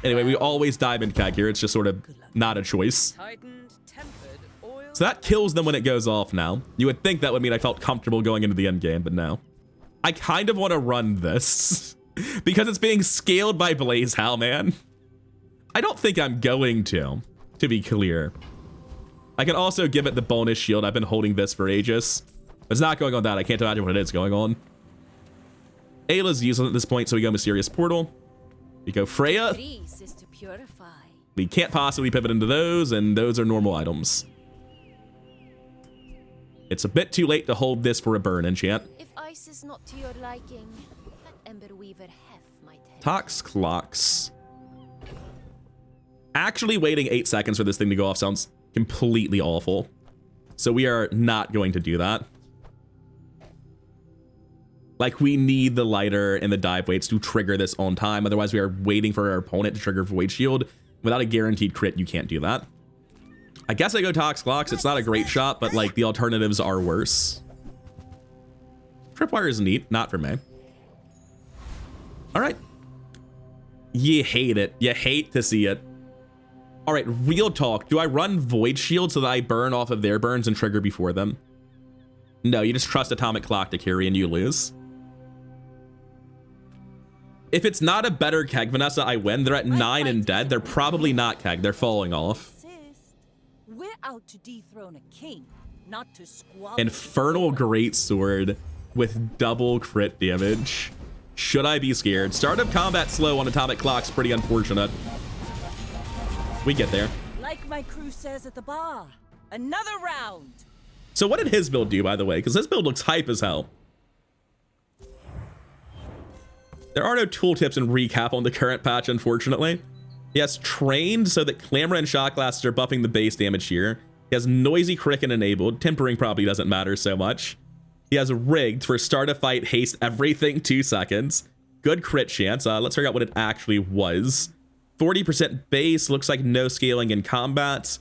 Anyway, we always diamond keg here. It's just sort of not a choice. Tightened, tempered, oil. So that kills them when it goes off now. You would think that would mean I felt comfortable going into the end game, but no. I kind of want to run this because it's being scaled by Blaze Howl, man. I don't think I'm going to be clear. I can also give it the bonus shield. I've been holding this for ages. It's not going on that. I can't imagine what it is going on. Ayla's useless at this point, so we go Mysterious Portal. We go Freya. Grease is to purify. We can't possibly pivot into those, and those are normal items. It's a bit too late to hold this for a burn enchant. If ice is not to your liking, that Ember Weaver hef might help. Tox clocks. Actually waiting 8 seconds for this thing to go off sounds completely awful. So we are not going to do that. Like, we need the lighter and the dive weights to trigger this on time. Otherwise, we are waiting for our opponent to trigger Void Shield. Without a guaranteed crit, you can't do that. I guess I go Tox Clocks. It's not a great shot, but, like, the alternatives are worse. Tripwire is neat. Not for me. All right. You hate it. You hate to see it. All right, real talk. Do I run Void Shield so that I burn off of their burns and trigger before them? No, you just trust Atomic Clock to carry and you lose. If it's not a better Keg, Vanessa, I win. They're at 9 and dead. They're probably not Keg. They're falling off. We're out to dethrone a king, not to squabble. Infernal Greatsword with double crit damage. Should I be scared? Start of combat slow on Atomic Clock's pretty unfortunate. We get there. Like my crew says at the bar, another round. So what did his build do, by the way? Because his build looks hype as hell. There are no tooltips and recap on the current patch, unfortunately. He has trained so that Clamor and Shock Glasses are buffing the base damage here. He has Noisy Cricket enabled. Tempering probably doesn't matter so much. He has rigged for start a fight, haste everything 2 seconds. Good crit chance. Let's figure out what it actually was. 40% base, looks like no scaling in combat.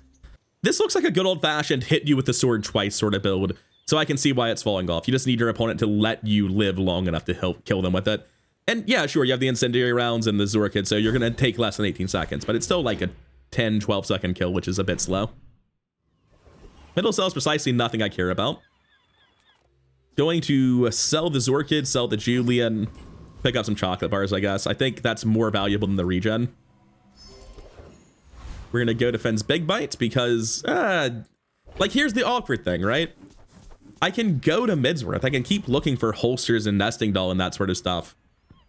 This looks like a good old-fashioned hit you with the sword twice sort of build, so I can see why it's falling off. You just need your opponent to let you live long enough to help kill them with it. And yeah, sure, you have the incendiary rounds and the Zorkid, so you're going to take less than 18 seconds, but it's still like a 10, 12 second kill, which is a bit slow. Middle cell is precisely nothing I care about. Going to sell the Zorkid, sell the Julian, pick up some chocolate bars, I guess. I think that's more valuable than the regen. We're going to go defense Big Bite because, like, here's the awkward thing, right? I can go to Midsworth. I can keep looking for holsters and nesting doll and that sort of stuff.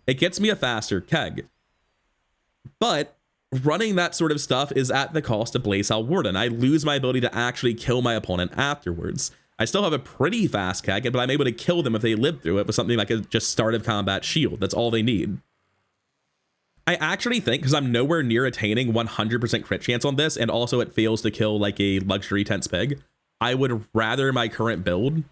It gets me a faster Keg. But running that sort of stuff is at the cost of Blazehowl Warden. I lose my ability to actually kill my opponent afterwards. I still have a pretty fast Keg, but I'm able to kill them if they live through it with something like a just start of combat shield. That's all they need. I actually think, because I'm nowhere near attaining 100% crit chance on this, and also it fails to kill like a luxury tense pig, I would rather my current build.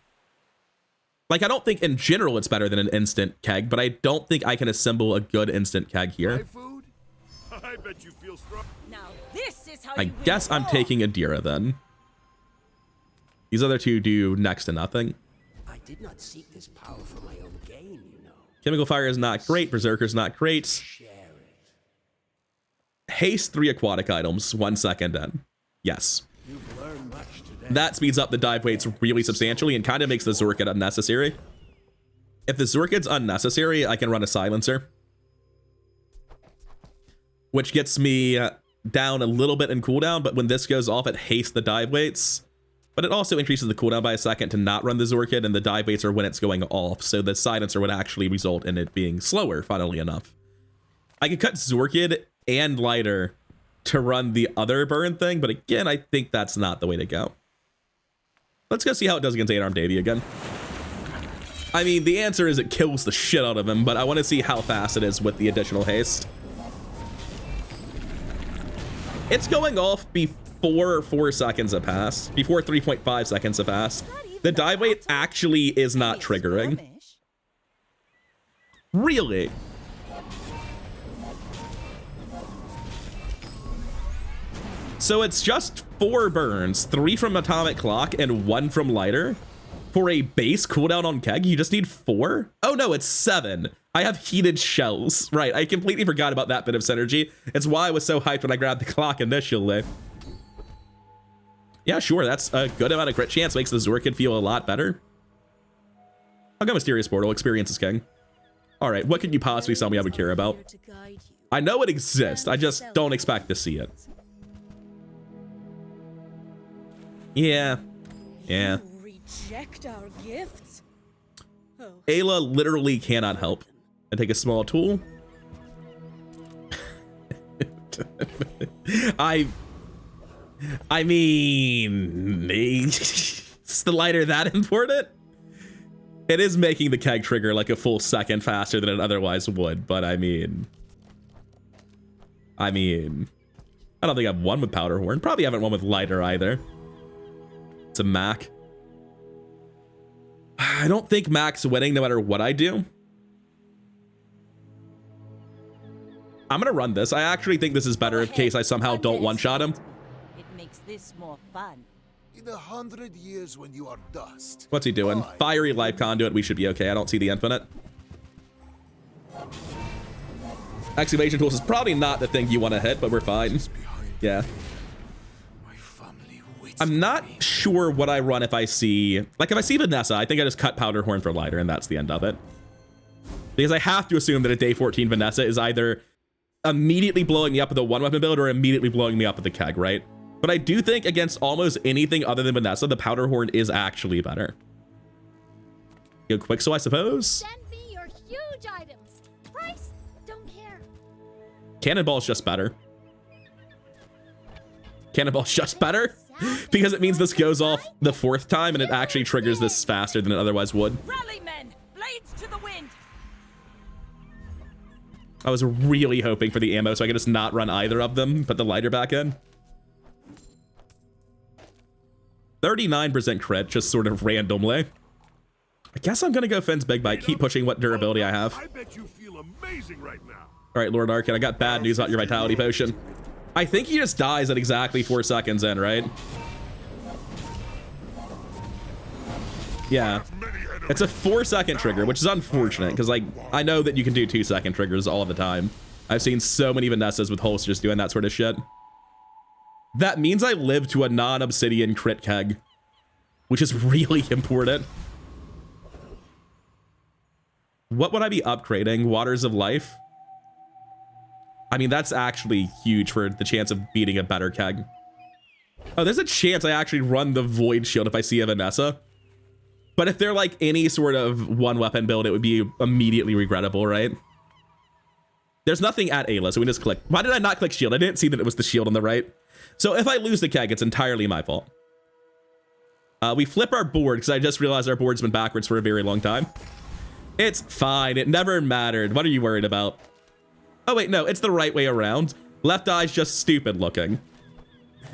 Like, I don't think in general it's better than an instant Keg, but I don't think I can assemble a good instant Keg here. Food? I bet you feel strong. Now this is how I guess I'm taking Adira then. These other two do next to nothing. I did not seek this power for my own gain, you know. Chemical Fire is not great. Berserker's not great. Share it. Haste 3 aquatic items, 1 second in. Yes. You've learned much today. That speeds up the dive weights really substantially and kind of makes the Zorkid unnecessary. If the Zorkid's unnecessary, I can run a Silencer, which gets me down a little bit in cooldown, but when this goes off, it hastes the dive weights. But it also increases the cooldown by a second to not run the Zorkid, and the dive weights are when it's going off, so the Silencer would actually result in it being slower, funnily enough. I could cut Zorkid and Lighter to run the other burn thing, but again, I think that's not the way to go. Let's go see how it does against 8-Armed Davy again. I mean, the answer is it kills the shit out of him, but I want to see how fast it is with the additional haste. It's going off before 4 seconds have passed, before 3.5 seconds have passed. The dive weight actually is not triggering. Really? So it's just 4 burns, 3 from Atomic Clock and 1 from Lighter. For a base cooldown on Keg, you just need 4? Oh no, it's 7. I have heated shells. Right, I completely forgot about that bit of synergy. It's why I was so hyped when I grabbed the clock initially. Yeah, sure, that's a good amount of crit chance. Makes the Zorkid feel a lot better. I'll go Mysterious Portal. Experience is king. All right, what could you possibly tell me I would care about? I know it exists. I just don't expect to see it. Yeah. Yeah. Reject our gifts? Oh. Ayla literally cannot help. I take a small tool. I mean, is the Lighter that important? It is making the Keg trigger like a full second faster than it otherwise would, but I mean, I don't think I've won with Powder Horn. Probably haven't won with Lighter either. It's a Mac. I don't think Mac's winning no matter what I do. I'm gonna run this. I actually think this is better in case I somehow don't one-shot him. It makes this more fun. In 100 years when you are dust. What's he doing? Fiery Life Conduit. We should be okay. I don't see the infinite. Excavation Tools is probably not the thing you want to hit, but we're fine. Yeah. I'm not sure what I run if I see, like if I see Vanessa, I think I just cut Powder Horn for lighter and that's the end of it. Because I have to assume that a day 14 Vanessa is either immediately blowing me up with a one weapon build or immediately blowing me up with the keg, right? But I do think against almost anything other than Vanessa, the Powder Horn is actually better. Go quick, so I suppose. Send me your huge items. Price? Don't care. Cannonball's just better. Cannonball's just better because it means this goes off the 4th time and it actually triggers this faster than it otherwise would. Rally, men! Blades to the wind! I was really hoping for the ammo so I could just not run either of them, put the lighter back in. 39% crit, just sort of randomly. I guess I'm gonna go Finn's Big Bite, keep pushing what durability I have. I bet you feel amazing right now. All right, Lord Arkin, I got bad news about your Vitality Potion. I think he just dies at exactly 4 seconds in, right? Yeah. It's a 4-second trigger, which is unfortunate, because like I know that you can do 2-second triggers all the time. I've seen so many Vanessas with holsters doing that sort of shit. That means I live to a non-obsidian crit keg, which is really important. What would I be upgrading? Waters of Life? I mean, that's actually huge for the chance of beating a better keg. Oh, there's a chance I actually run the Void Shield if I see a Vanessa. But if they're like any sort of one weapon build, it would be immediately regrettable, right? There's nothing at Ayla, so we just click. Why did I not click shield? I didn't see that it was the shield on the right. So if I lose the keg, it's entirely my fault. We flip our board because I just realized our board's been backwards for a very long time. It's fine. It never mattered. What are you worried about? Oh, wait, no, it's the right way around. Left eye's just stupid looking.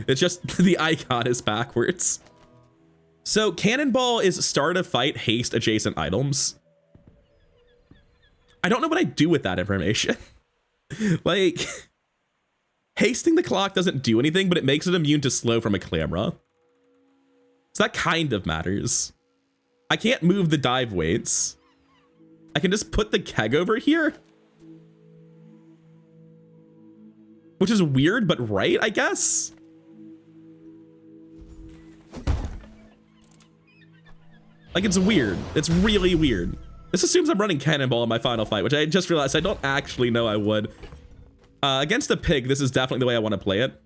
It's just the icon is backwards. So Cannonball is start a fight, haste adjacent items. I don't know what I do with that information. Like, hasting the clock doesn't do anything, but it makes it immune to slow from a camera. So that kind of matters. I can't move the dive weights. I can just put the keg over here. Which is weird, but right, I guess. Like, it's weird. It's really weird. This assumes I'm running Cannonball in my final fight, which I just realized I don't actually know I would. Against a pig, this is definitely the way I want to play it.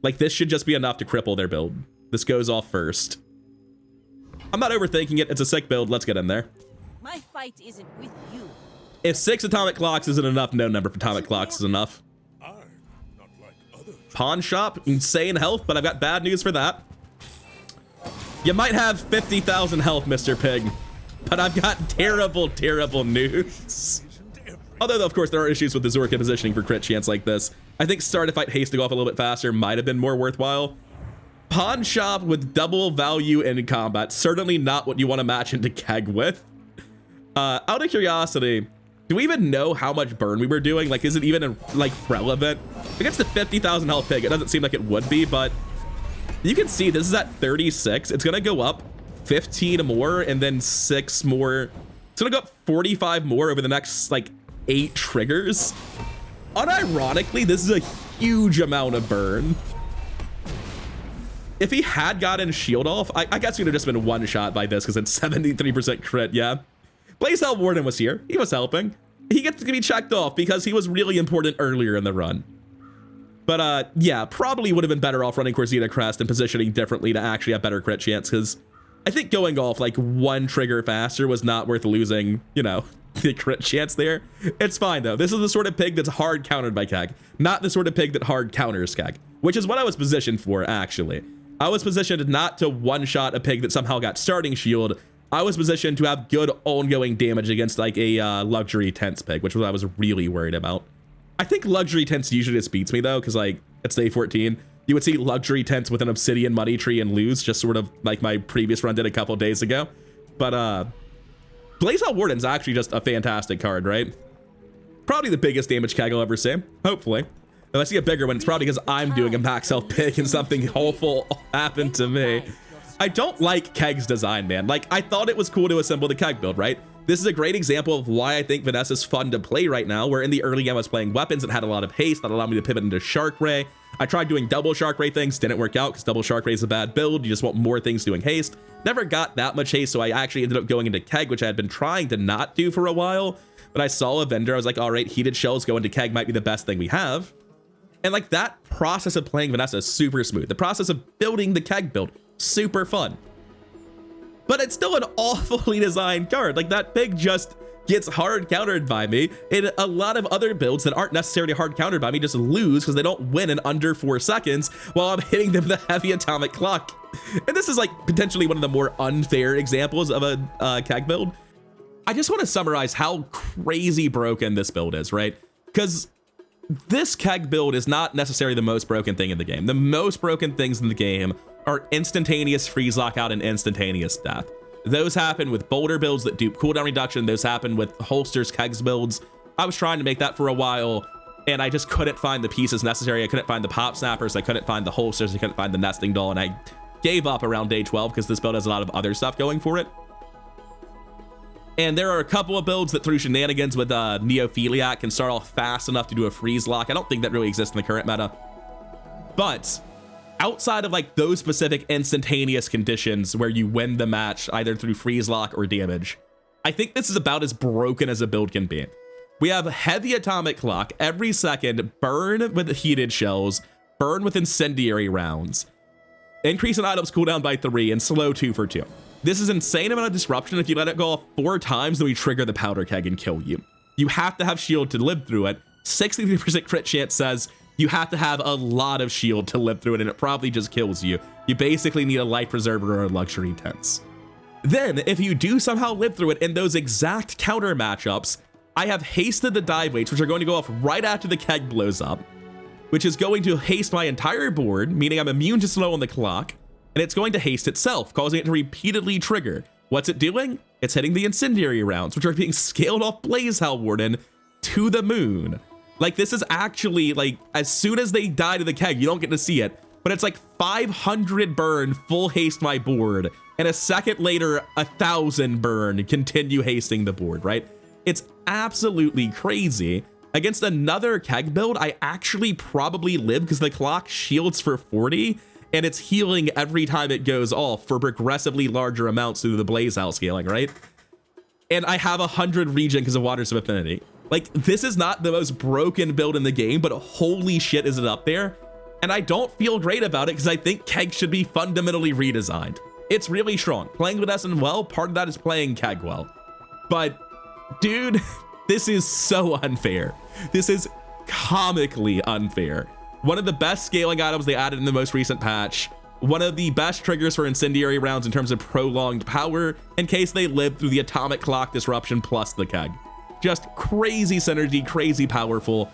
Like, this should just be enough to cripple their build. This goes off first. I'm not overthinking it. It's a sick build. Let's get in there. My fight isn't with you. If 6 atomic clocks isn't enough, no number of atomic clocks is enough. Pawn shop, insane health, but I've got bad news for that. You might have 50,000 health, Mr. Pig, but I've got terrible, terrible news. Although, of course, there are issues with the Zorka positioning for crit chance like this. I think start a fight, haste to go off a little bit faster might have been more worthwhile. Pawn shop with double value in combat, certainly not what you want to match into keg with. Out of curiosity, do we even know how much burn we were doing? Like, is it even like relevant? Against the 50,000 health pig, it doesn't seem like it would be, but you can see this is at 36. It's gonna go up 15 more and then 6 more. It's gonna go up 45 more over the next like 8 triggers. Unironically, this is a huge amount of burn. If he had gotten shield off, I guess we'd have just been one shot by this because it's 73% crit, yeah. Blazehelm Warden was here. He was helping. He gets to be checked off because he was really important earlier in the run. But yeah, probably would have been better off running Corsita Crest and positioning differently to actually have better crit chance, because I think going off like 1 trigger faster was not worth losing, you know, the crit chance there. It's fine though. This is the sort of pig that's hard countered by Keg, not the sort of pig that hard counters Keg, which is what I was positioned for, actually. I was positioned not to one-shot a pig that somehow got starting shield. I was positioned to have good ongoing damage against like a luxury tense pig, which was what I was really worried about. I think luxury tense usually just beats me though, because like it's day 14. You would see luxury tense with an obsidian money tree and lose, just sort of like my previous run did a couple days ago. But Blazehelm Warden's actually just a fantastic card, right? Probably the biggest damage Keg I'll ever see, hopefully. If I see a bigger one, it's probably because I'm doing a max health pig and something awful happened to me. I don't like Keg's design, man. Like, I thought it was cool to assemble the Keg build, right? This is a great example of why I think Vanessa's fun to play right now, where in the early game I was playing weapons that had a lot of haste that allowed me to pivot into Shark Ray. I tried doing double Shark Ray things, didn't work out because double Shark Ray is a bad build. You just want more things doing haste. Never got that much haste, so I actually ended up going into Keg, which I had been trying to not do for a while. But I saw a vendor, I was like, all right, heated shells go into Keg might be the best thing we have. And like that process of playing Vanessa is super smooth. The process of building the Keg build, super fun. But it's still an awfully designed card. Like that pig just gets hard countered by me. And a lot of other builds that aren't necessarily hard countered by me just lose because they don't win in under 4 seconds while I'm hitting them with a heavy atomic clock. And this is like potentially one of the more unfair examples of a Keg build. I just want to summarize how crazy broken this build is, right? Because this Keg build is not necessarily the most broken thing in the game. The most broken things in the game are instantaneous freeze lockout and instantaneous death. Those happen with boulder builds that dupe cooldown reduction. Those happen with holsters, Kegs builds. I was trying to make that for a while and I just couldn't find the pieces necessary. I couldn't find the pop snappers. I couldn't find the holsters. I couldn't find the nesting doll. And I gave up around day 12 because this build has a lot of other stuff going for it. And there are a couple of builds that through shenanigans with Neophiliac can start off fast enough to do a freeze lock. I don't think that really exists in the current meta. But outside of like those specific instantaneous conditions where you win the match either through freeze lock or damage, I think this is about as broken as a build can be. We have heavy atomic clock every second, burn with heated shells, burn with incendiary rounds, increase an item's cooldown by 3, and slow 2 for 2. This is insane amount of disruption. If you let it go off 4 times, then we trigger the Powder Keg and kill you. You have to have shield to live through it. 63% crit chance says you have to have a lot of shield to live through it, and it probably just kills you. You basically need a life preserver or a luxury tense. Then, if you do somehow live through it in those exact counter matchups, I have hasted the dive weights, which are going to go off right after the Keg blows up, which is going to haste my entire board, meaning I'm immune to slow on the clock. And it's going to haste itself, causing it to repeatedly trigger. What's it doing? It's hitting the incendiary rounds, which are being scaled off Blaze Hell Warden to the moon. Like this is actually like, as soon as they die to the Keg, you don't get to see it, but it's like 500 burn, full haste my board. And a second later, 1,000 burn, continue hasting the board, right? It's absolutely crazy. Against another Keg build, I actually probably live because the clock shields for 40. And it's healing every time it goes off for progressively larger amounts through the Blaze Owl scaling, right? And I have 100 regen because of Waters of Affinity. Like, this is not the most broken build in the game, but holy shit is it up there. And I don't feel great about it because I think Keg should be fundamentally redesigned. It's really strong. Playing with SN well, part of that is playing Keg well. But, dude, this is so unfair. This is comically unfair. One of the best scaling items they added in the most recent patch. One of the best triggers for incendiary rounds in terms of prolonged power in case they live through the atomic clock disruption plus the Keg. Just crazy synergy, crazy powerful.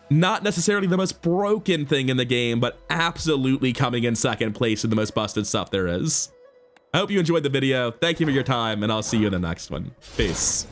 Not necessarily the most broken thing in the game, but absolutely coming in second place in the most busted stuff there is. I hope you enjoyed the video. Thank you for your time, and I'll see you in the next one. Peace.